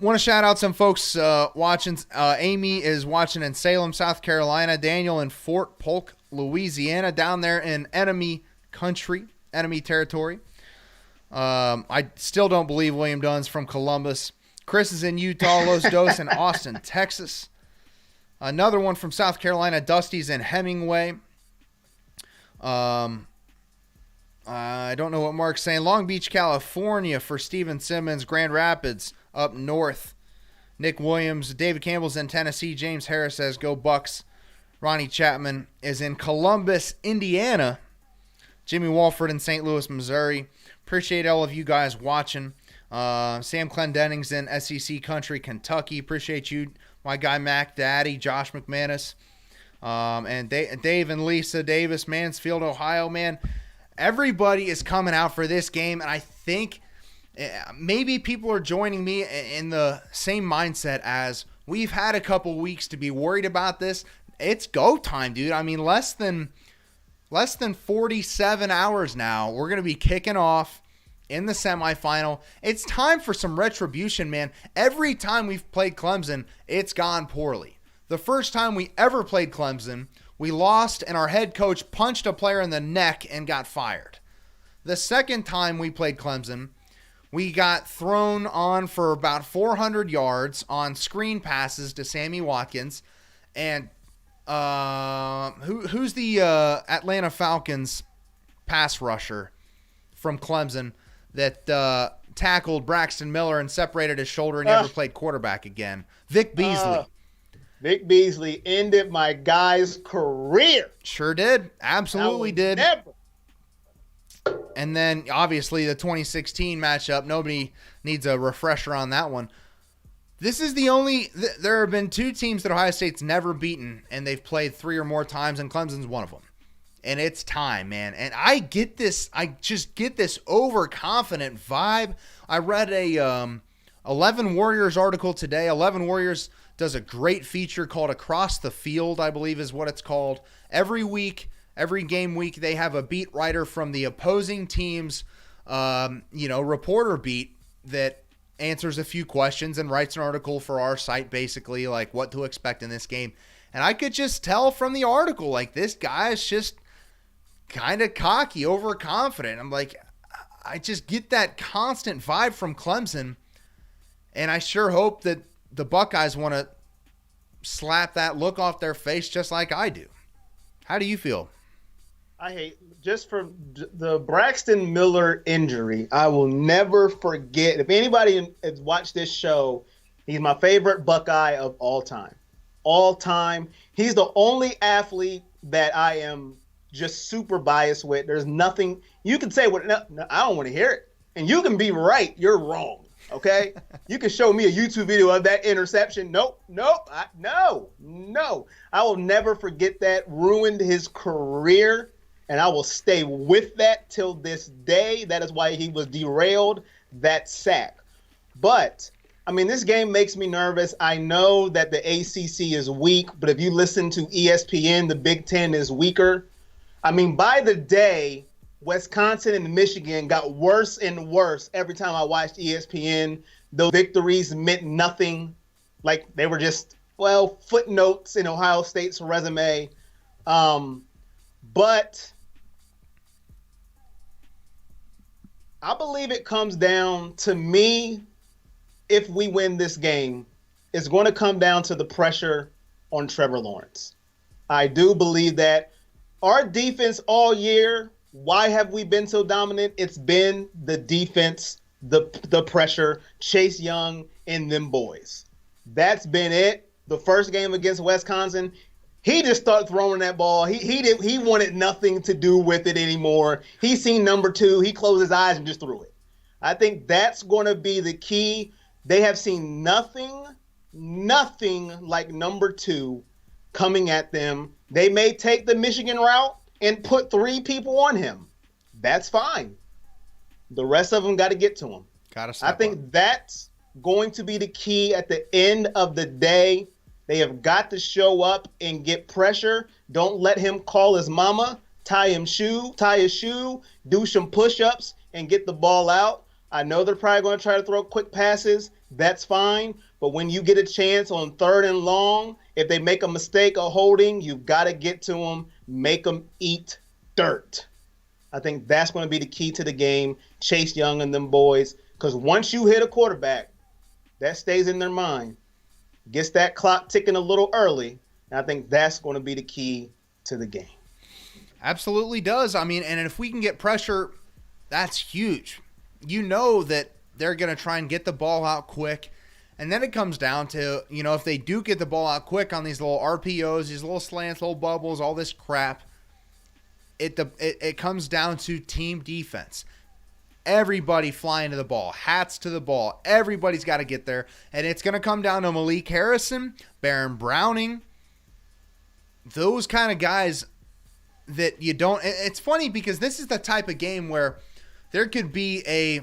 to shout out some folks watching. Amy is watching in Salem, South Carolina. Daniel in Fort Polk, Louisiana, down there in enemy country, enemy territory. I still don't believe William Dunn's from Columbus. Chris is in Utah, Los Dos in Austin, Texas. Another one from South Carolina, Dusty's in Hemingway. I don't know what Mark's saying. Long Beach, California for Steven Simmons. Grand Rapids up north. Nick Williams. David Campbell's in Tennessee. James Harris says, go Bucks. Ronnie Chapman is in Columbus, Indiana. Jimmy Walford in St. Louis, Missouri. Appreciate all of you guys watching. Sam Clendenning's in SEC Country, Kentucky. Appreciate you, my guy Mac Daddy, Josh McManus, and Dave and Lisa Davis, Mansfield, Ohio. Man, everybody is coming out for this game, and I think maybe people are joining me in the same mindset as we've had a couple weeks to be worried about this. It's go time, dude. I mean, less than 47 hours now. We're going to be kicking off in the semifinal. It's time for some retribution, man. Every time we've played Clemson, it's gone poorly. The first time we ever played Clemson, we lost and our head coach punched a player in the neck and got fired. The second time we played Clemson, we got thrown on for about 400 yards on screen passes to Sammy Watkins. And who's the Atlanta Falcons pass rusher from Clemson that tackled Braxton Miller and separated his shoulder and never played quarterback again? Vic Beasley. Vic Beasley ended my guy's career. Sure did. Absolutely did. Never. And then, obviously, the 2016 matchup. Nobody needs a refresher on that one. This is the only – there have been two teams that Ohio State's never beaten, and they've played three or more times, and Clemson's one of them. And it's time, man. And I get this – I just get this overconfident vibe. I read a 11 Warriors article today. 11 Warriors does a great feature called Across the Field, I believe is what it's called. Every week, every game week, they have a beat writer from the opposing team's reporter beat that – answers a few questions and writes an article for our site, basically like what to expect in this game. And I could just tell from the article, like, this guy is just kind of cocky, overconfident. I'm like, I just get that constant vibe from Clemson, and I sure hope that the Buckeyes want to slap that look off their face just like I do. How do you feel? I hate just for the Braxton Miller injury. I will never forget. If anybody has watched this show, he's my favorite Buckeye of all time. All time. He's the only athlete that I am just super biased with. There's nothing you can say. No, I don't want to hear it. And you can be right. You're wrong. Okay. You can show me a YouTube video of that interception. Nope. No. I will never forget that. Ruined his career. And I will stay with that till this day. That is why he was derailed, that sack. But, I mean, this game makes me nervous. I know that the ACC is weak, but if you listen to ESPN, the Big Ten is weaker. I mean, by the day, Wisconsin and Michigan got worse and worse every time I watched ESPN. those victories meant nothing. Like they were just, well, footnotes in Ohio State's resume. But I believe it comes down to me, if we win this game, it's going to come down to the pressure on Trevor Lawrence. I do believe that our defense all year, why have we been so dominant? It's been the defense, the pressure, Chase Young and them boys. That's been it. The first game against Wisconsin, he just started throwing that ball. He wanted nothing to do with it anymore. He seen number 2. He closed his eyes and just threw it. I think that's going to be the key. They have seen nothing like number 2 coming at them. They may take the Michigan route and put 3 people on him. That's fine. The rest of them got to get to him. I think that's going to be the key at the end of the day. They have got to show up and get pressure. Don't let him call his mama, tie his shoe, do some push-ups, and get the ball out. I know they're probably going to try to throw quick passes. That's fine. But when you get a chance on 3rd and long, if they make a mistake of holding, you've got to get to them, make them eat dirt. I think that's going to be the key to the game, Chase Young and them boys. Because once you hit a quarterback, that stays in their mind. Gets that clock ticking a little early, and I think that's going to be the key to the game. Absolutely does. I mean, and if we can get pressure, that's huge. You know that they're going to try and get the ball out quick. And then it comes down to, if they do get the ball out quick on these little RPOs, these little slants, little bubbles, all this crap, it comes down to team defense. Everybody flying to the ball, hats to the ball. Everybody's got to get there. And it's going to come down to Malik Harrison, Baron Browning, those kind of guys that you don't. It's funny because this is the type of game where there could be a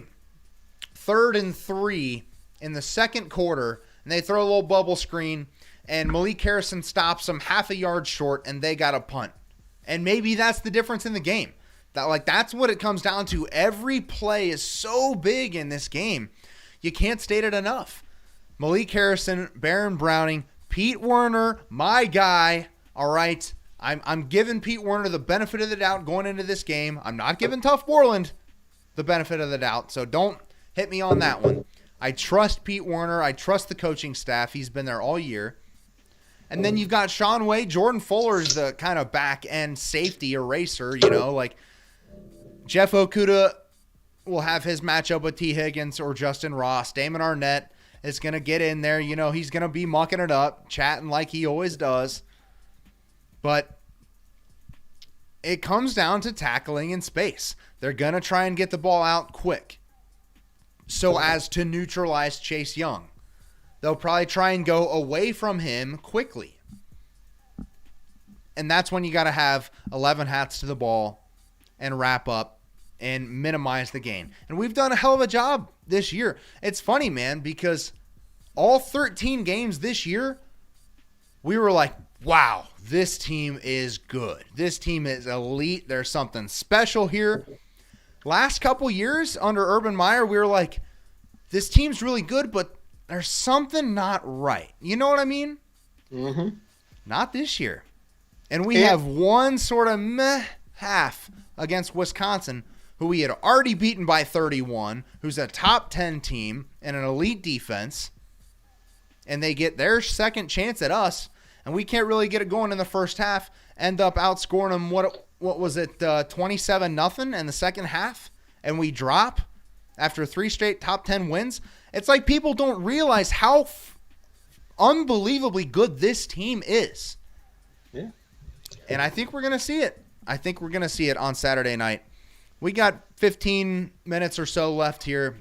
3rd and 3 in the second quarter, and they throw a little bubble screen, and Malik Harrison stops them half a yard short, and they got a punt. And maybe that's the difference in the game. That's what it comes down to. Every play is so big in this game. You can't state it enough. Malik Harrison, Baron Browning, Pete Werner, my guy. All right, I'm giving Pete Werner the benefit of the doubt going into this game. I'm not giving Tough Borland the benefit of the doubt, so don't hit me on that one. I trust Pete Werner. I trust the coaching staff. He's been there all year. And then you've got Sean Wade. Jordan Fuller's the kind of back-end safety eraser, Jeff Okuda will have his matchup with T. Higgins or Justin Ross. Damon Arnett is going to get in there. He's going to be mucking it up, chatting like he always does. But it comes down to tackling in space. They're going to try and get the ball out quick so as to neutralize Chase Young. They'll probably try and go away from him quickly. And that's when you got to have 11 hats to the ball and wrap up and minimize the gain. And we've done a hell of a job this year. It's funny, man, because all 13 games this year, we were like, wow, this team is good. This team is elite. There's something special here. Last couple years under Urban Meyer, we were like, this team's really good, but there's something not right. You know what I mean? Mm-hmm. Not this year. And we have one sort of meh half against Wisconsin, who we had already beaten by 31, who's a top 10 team and an elite defense, and they get their second chance at us, and we can't really get it going in the first half, end up outscoring them, what was it, 27-0 in the second half, and we drop after 3 straight top 10 wins. It's like people don't realize how unbelievably good this team is. Yeah. And I think we're going to see it. I think we're going to see it on Saturday night. We got 15 minutes or so left here,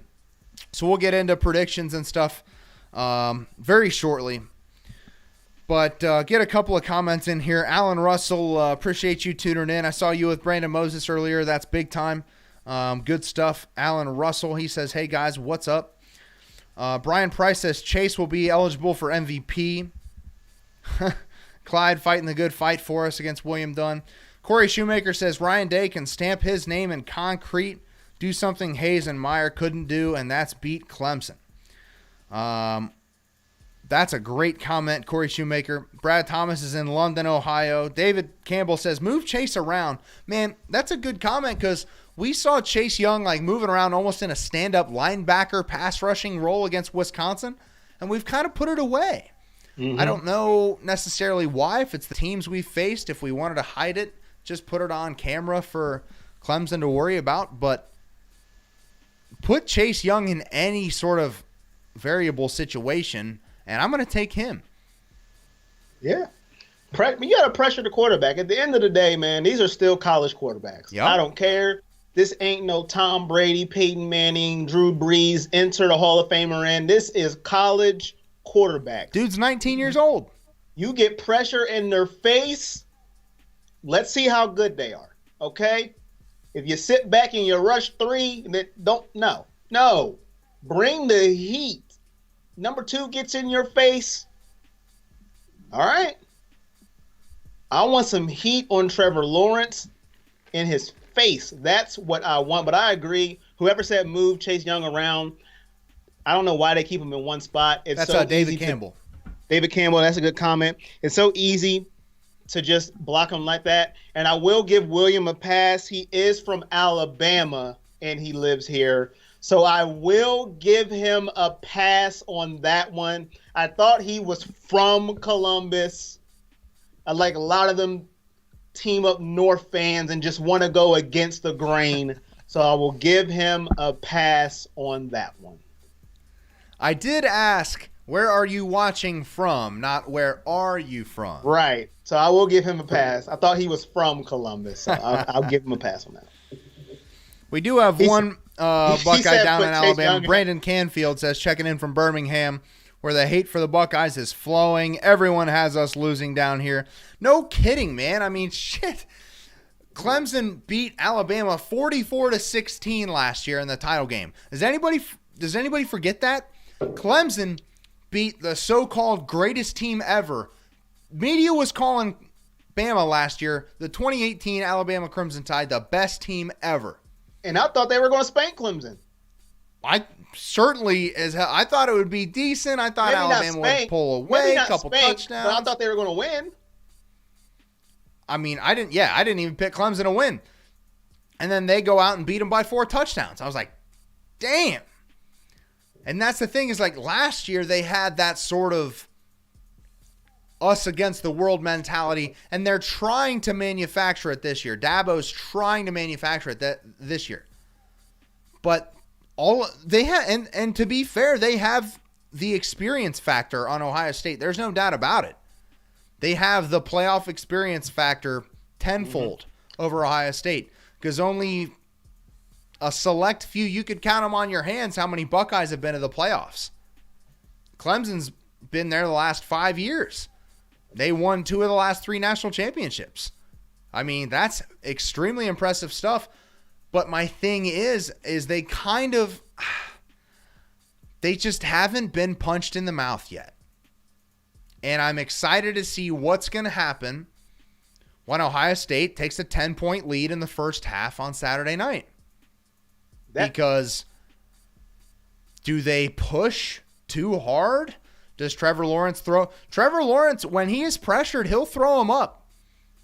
so we'll get into predictions and stuff very shortly. But get a couple of comments in here. Alan Russell, appreciate you tuning in. I saw you with Brandon Moses earlier. That's big time. Good stuff. Alan Russell, he says, hey, guys, what's up? Brian Price says Chase will be eligible for MVP. Clyde fighting the good fight for us against William Dunn. Corey Shoemaker says Ryan Day can stamp his name in concrete, do something Hayes and Meyer couldn't do, and that's beat Clemson. That's a great comment, Corey Shoemaker. Brad Thomas is in London, Ohio. David Campbell says, move Chase around. Man, that's a good comment because we saw Chase Young like moving around almost in a stand-up linebacker pass rushing role against Wisconsin, and we've kind of put it away. I don't know necessarily why, if it's the teams we've faced, if we wanted to hide it, just put it on camera for Clemson to worry about, but put Chase Young in any sort of variable situation, and I'm going to take him. Yeah. You got to pressure the quarterback. At the end of the day, man, these are still college quarterbacks. Yep. I don't care. This ain't no Tom Brady, Peyton Manning, Drew Brees, enter the Hall of Famer in. This is college quarterback. Dude's 19 years old. You get pressure in their face. Let's see how good they are. Okay? If you sit back and you rush three, no. Bring the heat. Number 2 gets in your face. All right. I want some heat on Trevor Lawrence in his face. That's what I want. But I agree. Whoever said move Chase Young around, I don't know why they keep him in one spot. That's so David Campbell. David Campbell, that's a good comment. It's so easy to just block him like that. And I will give William a pass. He is from Alabama, and he lives here. So I will give him a pass on that one. I thought he was from Columbus. Like a lot of them team up North fans and just want to go against the grain. So I will give him a pass on that one. I did ask, where are you watching from? Not where are you from? Right. So I will give him a pass. I thought he was from Columbus. So I'll give him a pass on that. We do have one Buckeye down in Alabama. Brandon Canfield says, checking in from Birmingham, where the hate for the Buckeyes is flowing. Everyone has us losing down here. No kidding, man. I mean, shit. Clemson beat Alabama 44-16 last year in the title game. Does anybody forget that? Clemson beat the so-called greatest team ever. Media was calling Bama last year, the 2018 Alabama Crimson Tide, the best team ever. And I thought they were going to spank Clemson. I thought it would be decent. I thought Alabama would pull away, a couple touchdowns. But I thought they were going to win. I mean, I didn't even pick Clemson to win. And then they go out and beat them by 4 touchdowns. I was like, damn. And that's the thing is, like, last year they had that sort of us against the world mentality, and they're trying to manufacture it this year. Dabo's trying to manufacture it this year. But all they have, and to be fair, they have the experience factor on Ohio State. There's no doubt about it. They have the playoff experience factor tenfold over Ohio State, because only a select few, you could count them on your hands, how many Buckeyes have been to the playoffs. Clemson's been there the last 5 years. They won 2 of the last 3 national championships. I mean, that's extremely impressive stuff. But my thing is they just haven't been punched in the mouth yet. And I'm excited to see what's going to happen when Ohio State takes a 10-point lead in the first half on Saturday night. Because do they push too hard? Does Trevor Lawrence throw? Trevor Lawrence, when he is pressured, he'll throw him up.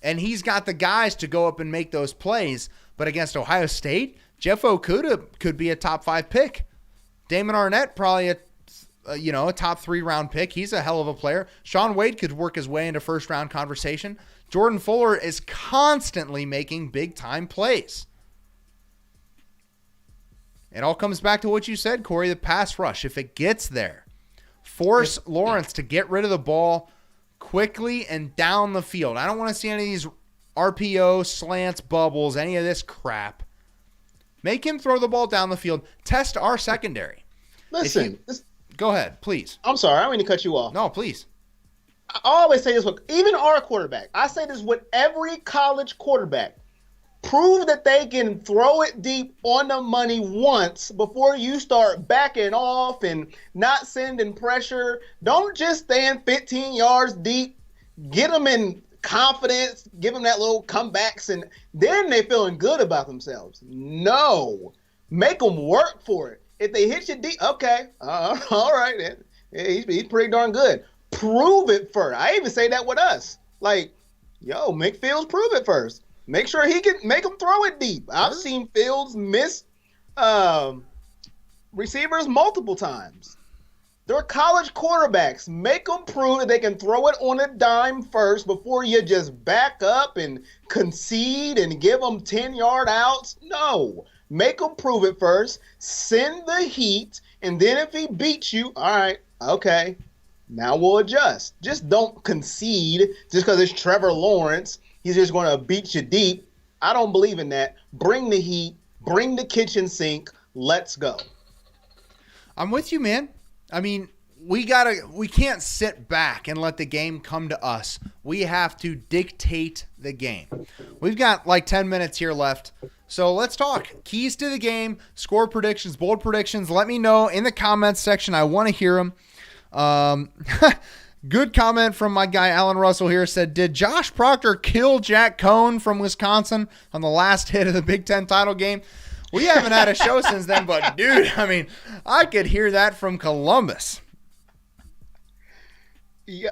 And he's got the guys to go up and make those plays. But against Ohio State, Jeff Okudah could be a top 5 pick. Damon Arnett, probably a top 3 round pick. He's a hell of a player. Shaun Wade could work his way into first round conversation. Jordan Fuller is constantly making big time plays. It all comes back to what you said, Corey, the pass rush. If it gets there, force Lawrence to get rid of the ball quickly and down the field. I don't want to see any of these RPO, slants, bubbles, any of this crap. Make him throw the ball down the field. Test our secondary. Listen. Go ahead, please. I'm sorry. I don't mean to cut you off. No, please. I always say this with even our quarterback. I say this with every college quarterback. Prove that they can throw it deep on the money once before you start backing off and not sending pressure. Don't just stand 15 yards deep. Get them in confidence. Give them that little comebacks, and then they feeling good about themselves. No. Make them work for it. If they hit you deep, okay, all right, then. Yeah, he's pretty darn good. Prove it first. I even say that with us. Like, yo, make Fields prove it first. Make sure he can make him throw it deep. I've seen Fields miss receivers multiple times. They're college quarterbacks. Make them prove that they can throw it on a dime first before you just back up and concede and give them 10-yard outs. No. Make them prove it first. Send the heat. And then if he beats you, all right, okay, now we'll adjust. Just don't concede just because it's Trevor Lawrence. He's just going to beat you deep. I don't believe in that. Bring the heat. Bring the kitchen sink. Let's go. I'm with you, man. I mean, we can't sit back and let the game come to us. We have to dictate the game. We've got like 10 minutes here left. So let's talk. Keys to the game, score predictions, bold predictions. Let me know in the comments section. I want to hear them. Good comment from my guy Alan Russell here. Said, did Josh Proctor kill Jack Cohn from Wisconsin on the last hit of the Big Ten title game? We haven't had a show since then, but dude, I mean, I could hear that from Columbus. Yeah,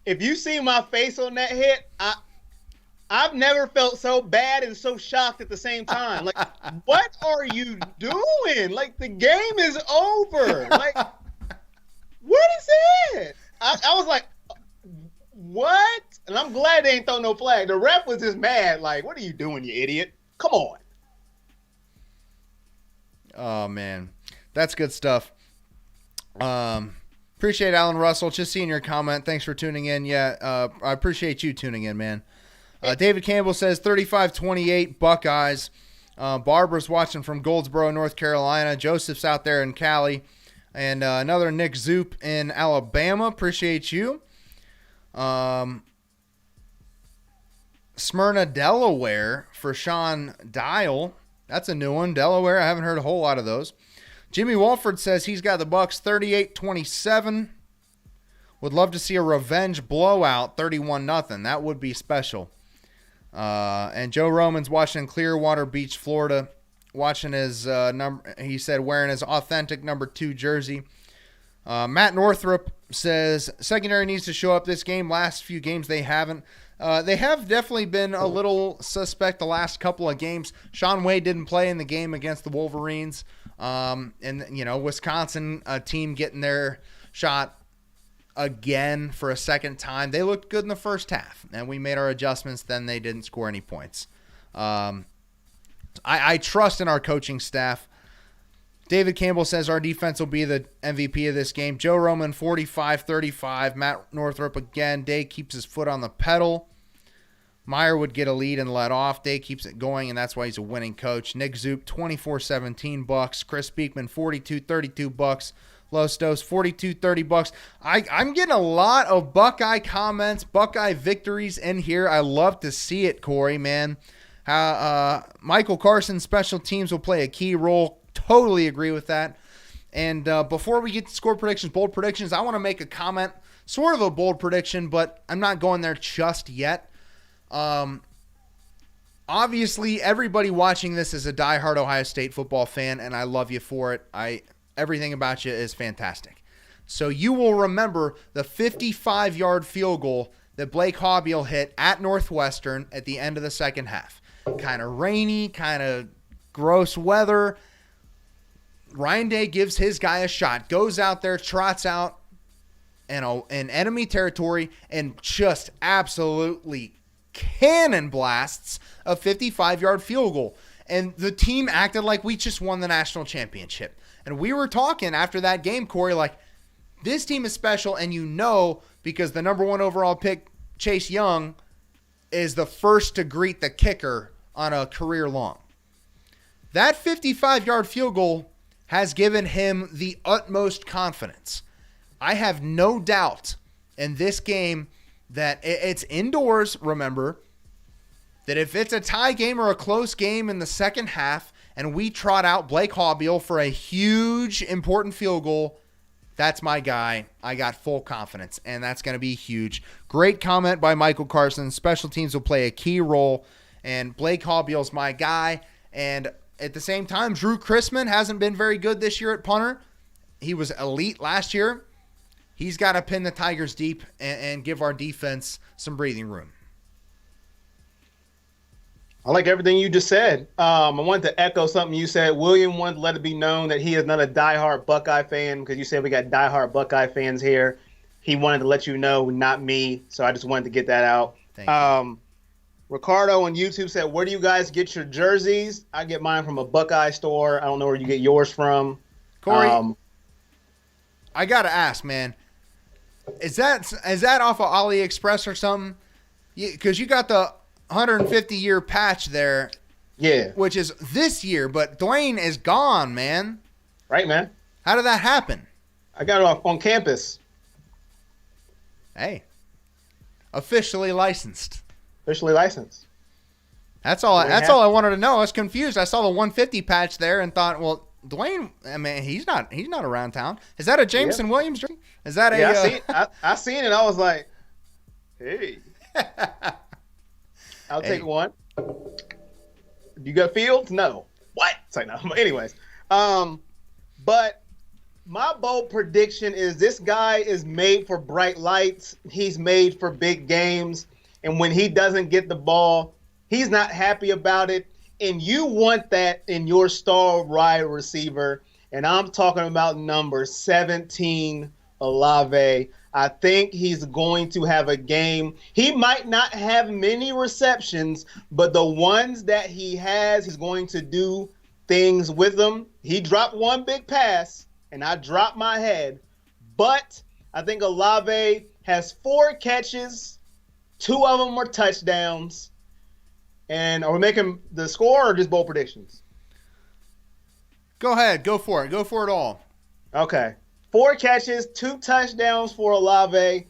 if you see my face on that hit, I've never felt so bad and so shocked at the same time. Like, what are you doing? Like, the game is over. Like, what is it? I was like, what? And I'm glad they ain't throw no flag. The ref was just mad. Like, what are you doing, you idiot? Come on. Oh, man. That's good stuff. Appreciate Alan Russell. Just seeing your comment. Thanks for tuning in. Yeah, I appreciate you tuning in, man. David Campbell says 35-28 Buckeyes. Barbara's watching from Goldsboro, North Carolina. Joseph's out there in Cali. And another Nick Zoop in Alabama. Appreciate you. Smyrna, Delaware for Sean Dial. That's a new one. Delaware, I haven't heard a whole lot of those. Jimmy Walford says he's got the Bucks 38-27. Would love to see a revenge blowout, 31-0. That would be special. And Joe Roman's watching Clearwater Beach, Florida. Watching his he said wearing his authentic number 2 jersey. Matt Northrup says secondary needs to show up this game. Last few games they haven't. They have definitely been a little suspect the last couple of games. Sean Wade didn't play in the game against the Wolverines. And, you know, Wisconsin, a team getting their shot again for a second time. They looked good in the first half, and we made our adjustments. Then they didn't score any points. I trust in our coaching staff. David Campbell says our defense will be the MVP of this game. Joe Roman, 45-35. Matt Northrup again. Day keeps his foot on the pedal. Meyer would get a lead and let off. Day keeps it going, and that's why he's a winning coach. Nick Zoop, 24-17 Bucks. Chris Beekman, 42-32 Bucks. Los Dos, 42-30 Bucks. I'm getting a lot of Buckeye comments, Buckeye victories in here. I love to see it, Corey, man. Michael Carson, special teams will play a key role. Totally agree with that. And before we get to score predictions, bold predictions, I want to make a comment, sort of a bold prediction, but I'm not going there just yet. Obviously, everybody watching this is a diehard Ohio State football fan, and I love you for it. Everything about you is fantastic. So you will remember the 55-yard field goal that Blake Hobbiel hit at Northwestern at the end of the second half. Kind of rainy, kind of gross weather. Ryan Day gives his guy a shot, goes out there, trots out in enemy territory, and just absolutely cannon blasts a 55-yard field goal. And the team acted like we just won the national championship. And we were talking after that game, Corey, like, this team is special, and you know, because the number 1 overall pick, Chase Young, is the first to greet the kicker on a career long. That 55-yard field goal has given him the utmost confidence. I have no doubt in this game that it's indoors, remember, that if it's a tie game or a close game in the second half and we trot out Blake Hobbiel for a huge, important field goal, that's my guy. I got full confidence, and that's going to be huge. Great comment by Michael Carson. Special teams will play a key role, and Blake Hobbiel's my guy. And at the same time, Drew Chrisman hasn't been very good this year at punter. He was elite last year. He's got to pin the Tigers deep and give our defense some breathing room. I like everything you just said. I wanted to echo something you said. William wanted to let it be known that he is not a diehard Buckeye fan because you said we got diehard Buckeye fans here. He wanted to let you know, not me. So I just wanted to get that out. Thank you. Ricardo on YouTube said, where do you guys get your jerseys? I get mine from a Buckeye store. I don't know where you get yours from. Corey, I got to ask, man. Is that off of AliExpress or something? Because you got the 150-year patch there. Yeah. Which is this year, but Dwayne is gone, man. Right, man. How did that happen? I got it off on campus. Hey. Officially licensed. Officially licensed. That's all I wanted to know. I was confused. I saw the 150 patch there and thought, well, Dwayne, I mean, he's not around town. Is that a Jameson Williams jersey? Is that I seen it. I was like, hey. I'll take one. You got Fields? No. What? It's like, no. Anyways. But my bold prediction is this guy is made for bright lights. He's made for big games. And when he doesn't get the ball, he's not happy about it. And you want that in your star wide receiver. And I'm talking about number 17, Olave. I think he's going to have a game. He might not have many receptions, but the ones that he has, he's going to do things with them. He dropped one big pass, and I dropped my head. But I think Olave has 4 catches. 2 of them were touchdowns. And are we making the score or just bold predictions? Go ahead. Go for it. Go for it all. Okay. 4 catches, 2 touchdowns for Olave.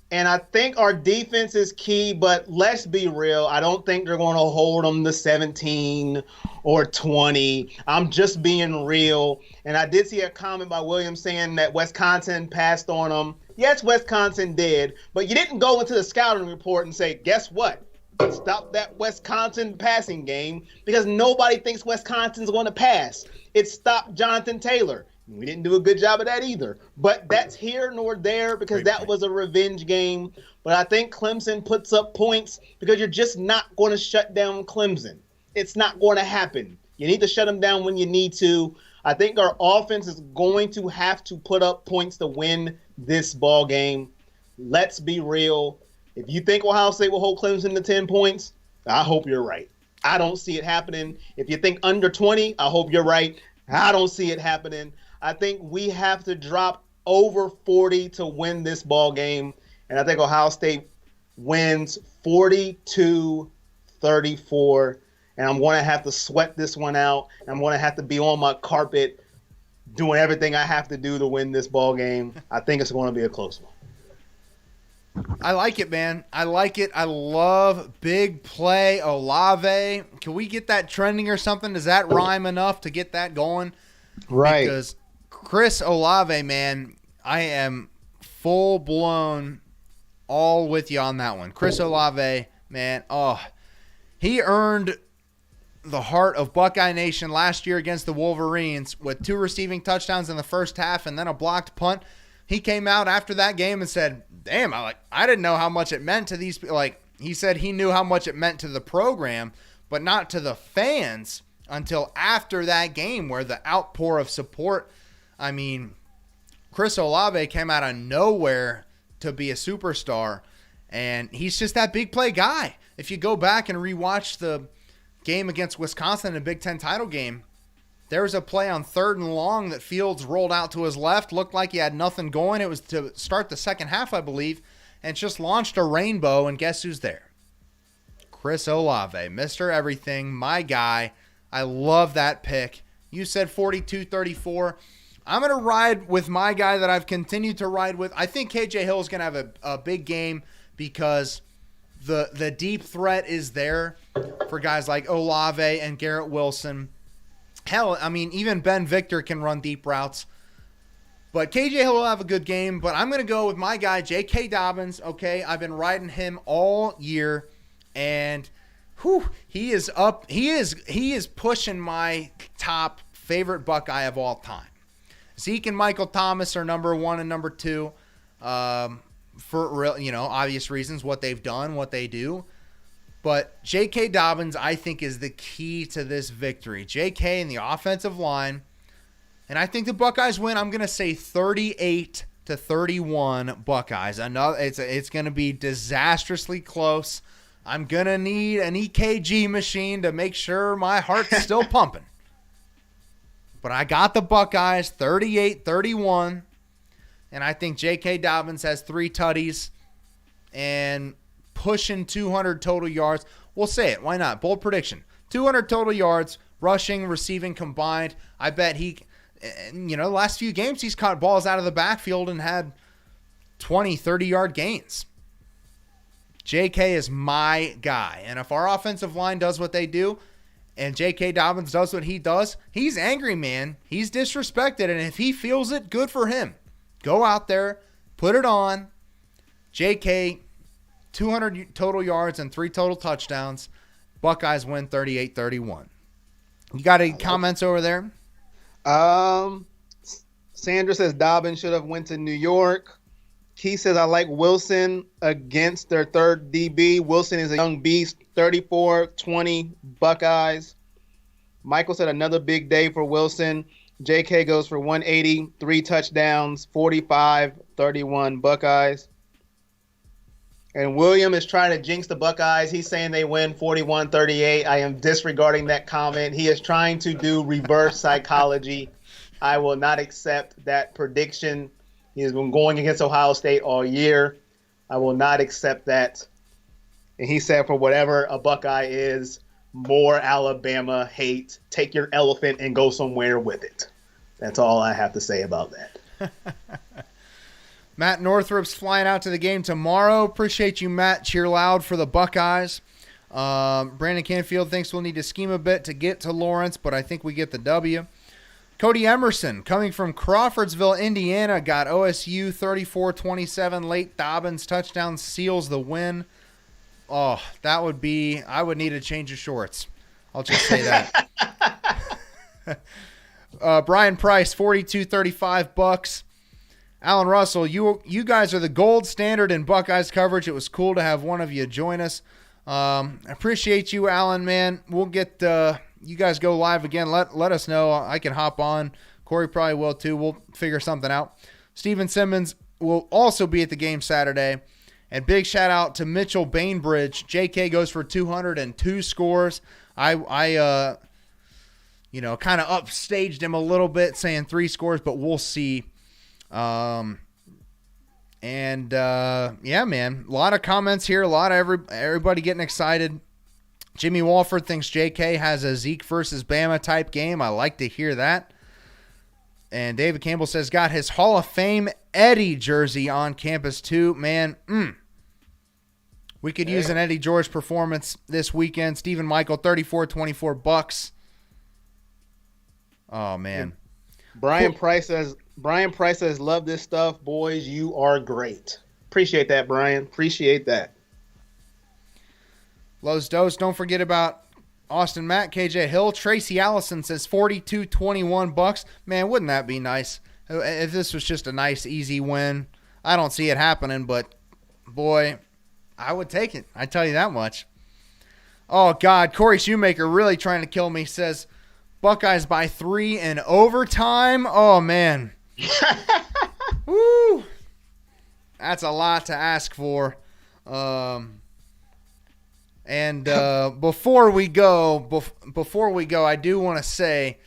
And I think our defense is key, but let's be real. I don't think they're going to hold them to 17 or 20. I'm just being real. And I did see a comment by William saying that Wisconsin passed on them. Yes, Wisconsin did. But you didn't go into the scouting report and say, guess what? Stop that Wisconsin passing game because nobody thinks Wisconsin's going to pass. It stopped Jonathan Taylor. We didn't do a good job of that either. But that's here nor there because that was a revenge game. But I think Clemson puts up points because you're just not going to shut down Clemson. It's not going to happen. You need to shut them down when you need to. I think our offense is going to have to put up points to win this ball game. Let's be real. If you think Ohio State will hold Clemson to 10 points, I hope you're right. I don't see it happening. If you think under 20, I hope you're right. I don't see it happening. I think we have to drop over 40 to win this ball game. And I think Ohio State wins 42-34. And I'm going to have to sweat this one out. And I'm going to have to be on my carpet doing everything I have to do to win this ball game. I think it's going to be a close one. I like it, man. I like it. I love big play Olave. Can we get that trending or something? Does that rhyme enough to get that going? Right. Because Chris Olave, man, I am full-blown all with you on that one. Chris Olave, man, he earned the heart of Buckeye Nation last year against the Wolverines with 2 receiving touchdowns in the first half and then a blocked punt. He came out after that game and said, damn, I didn't know how much it meant to these people. Like, he said he knew how much it meant to the program, but not to the fans until after that game where the outpour of support. I mean, Chris Olave came out of nowhere to be a superstar, and he's just that big play guy. If you go back and rewatch the game against Wisconsin in a Big Ten title game, there was a play on 3rd and long that Fields rolled out to his left, looked like he had nothing going. It was to start the second half, I believe, and just launched a rainbow, and guess who's there? Chris Olave, Mr. Everything, my guy. I love that pick. You said 42-34. I'm going to ride with my guy that I've continued to ride with. I think KJ Hill is going to have a big game because the deep threat is there for guys like Olave and Garrett Wilson. Hell, I mean, even Ben Victor can run deep routes. But KJ Hill will have a good game. But I'm going to go with my guy, J.K. Dobbins. Okay, I've been riding him all year. And Whew, he is up. He is pushing my top favorite Buckeye of all time. Zeke and Michael Thomas are number 1 and number 2, for real, obvious reasons, what they've done, what they do. But J.K. Dobbins, I think, is the key to this victory. J.K. and the offensive line, and I think the Buckeyes win. I'm going to say 38-31 Buckeyes. It's going to be disastrously close. I'm going to need an EKG machine to make sure my heart's still pumping. But I got the Buckeyes 38-31, and I think J.K. Dobbins has 3 tutties and pushing 200 total yards. We'll say it. Why not? Bold prediction. 200 total yards, rushing, receiving combined. I bet the last few games he's caught balls out of the backfield and had 20, 30-yard gains. J.K. is my guy. And if our offensive line does what they do, and J.K. Dobbins does what he does, he's angry, man. He's disrespected, and if he feels it, good for him. Go out there, put it on. J.K., 200 total yards and 3 total touchdowns. Buckeyes win 38-31. You got any comments over there? Sandra says Dobbins should have went to New York. Keith says I like Wilson against their third DB. Wilson is a young beast. 34-20 Buckeyes. Michael said another big day for Wilson. JK goes for 180, 3 touchdowns, 45-31 Buckeyes. And William is trying to jinx the Buckeyes. He's saying they win 41-38. I am disregarding that comment. He is trying to do reverse psychology. I will not accept that prediction. He has been going against Ohio State all year. I will not accept that. And he said for whatever a Buckeye is, more Alabama hate. Take your elephant and go somewhere with it. That's all I have to say about that. Matt Northrup's flying out to the game tomorrow. Appreciate you, Matt. Cheer loud for the Buckeyes. Brandon Canfield thinks we'll need to scheme a bit to get to Lawrence, but I think we get the W. Cody Emerson, coming from Crawfordsville, Indiana, got OSU 34-27. Late Dobbins touchdown seals the win. Oh, that would be – I would need a change of shorts. I'll just say that. Brian Price, 42-35 Bucks. Alan Russell, you guys are the gold standard in Buckeyes coverage. It was cool to have one of you join us. I appreciate you, Alan, man. We'll get you guys go live again. Let us know. I can hop on. Corey probably will too. We'll figure something out. Steven Simmons will also be at the game Saturday. And big shout out to Mitchell Bainbridge. JK goes for 202 scores. I kind of upstaged him a little bit saying 3 scores, but we'll see. Yeah, man, a lot of comments here. A lot of everybody getting excited. Jimmy Walford thinks JK has a Zeke versus Bama type game. I like to hear that. And David Campbell says got his Hall of Fame Eddie jersey on campus too. Man, we could use an Eddie George performance this weekend. Stephen Michael, 34-24 Bucks. Oh man. Brian Price says, love this stuff, boys. You are great. Appreciate that, Brian. Appreciate that. Lowe's Dose. Don't forget about Austin Matt, KJ Hill. Tracy Allison says 42-21 Bucks. Man, wouldn't that be nice? If this was just a nice, easy win. I don't see it happening, but boy, I would take it. I tell you that much. Oh, God. Corey Shoemaker really trying to kill me. Says Buckeyes by 3 in overtime. Oh, man. Woo. That's a lot to ask for. And before we go, I do want to say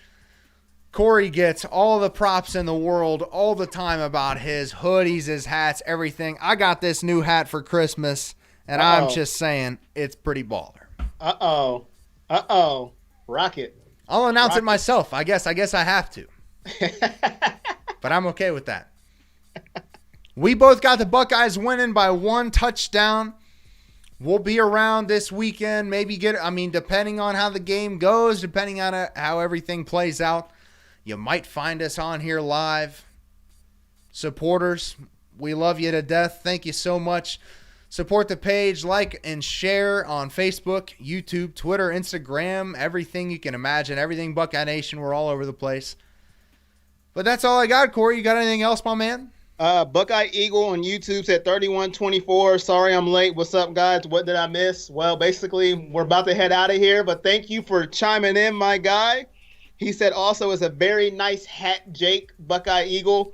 Corey gets all the props in the world all the time about his hoodies, his hats, everything. I got this new hat for Christmas, and I'm just saying it's pretty baller. Rocket. I'll announce it myself. I guess I have to. But I'm okay with that. We both got the Buckeyes winning by 1 touchdown. We'll be around this weekend. Maybe depending on how the game goes, depending on how everything plays out, you might find us on here live. Supporters, we love you to death. Thank you so much. Support the page, like and share on Facebook, YouTube, Twitter, Instagram, everything you can imagine. Everything Buckeye Nation. We're all over the place. But that's all I got, Corey. You got anything else, my man? Buckeye Eagle on YouTube said 3124. Sorry I'm late. What's up, guys? What did I miss? Well, basically, we're about to head out of here, but thank you for chiming in, my guy. He said also it's a very nice hat, Jake, Buckeye Eagle.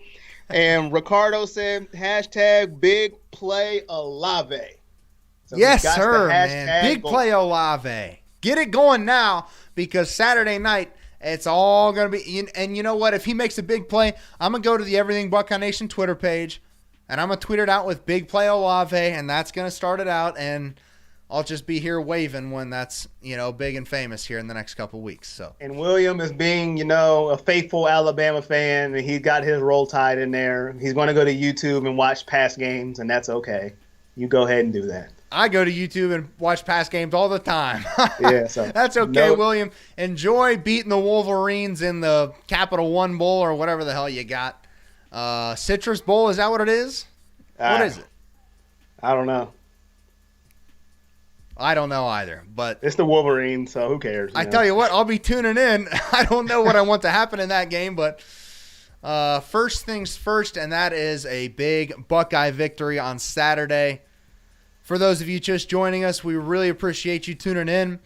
And Ricardo said, hashtag big play Olave. So yes, sir, man. Big play Olave. Get it going now because Saturday night, it's all going to be – and you know what? If he makes a big play, I'm going to go to the Everything Buckeye Nation Twitter page, and I'm going to tweet it out with big play Olave, and that's going to start it out, and I'll just be here waving when that's, big and famous here in the next couple of weeks. So. And William is being, a faithful Alabama fan, and he got his Roll Tide in there. He's going to go to YouTube and watch past games, and that's okay. You go ahead and do that. I go to YouTube and watch past games all the time. Yeah, so that's okay, William. Enjoy beating the Wolverines in the Capital One Bowl or whatever the hell you got. Citrus Bowl, is that what it is? What is it? I don't know. I don't know either, but it's the Wolverines, so who cares? I tell you what, I'll be tuning in. I don't know what I want to happen in that game, but first things first, and that is a big Buckeye victory on Saturday. For those of you just joining us, we really appreciate you tuning in.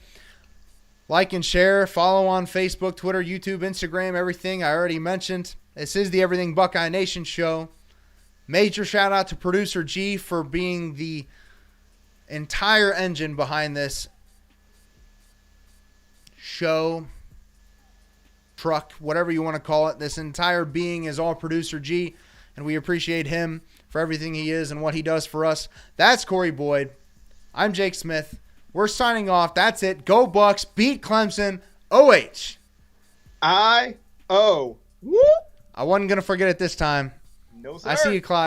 Like and share, follow on Facebook, Twitter, YouTube, Instagram, everything I already mentioned. This is the Everything Buckeye Nation show. Major shout out to producer G for being the entire engine behind this show, truck, whatever you want to call it. This entire being is all producer G, and we appreciate him for everything he is and what he does for us. That's Corey Boyd. I'm Jake Smith. We're signing off. That's it. Go Bucks. Beat Clemson. OH. I-O. Whoop. I wasn't going to forget it this time. No, sir. I see you, Clyde.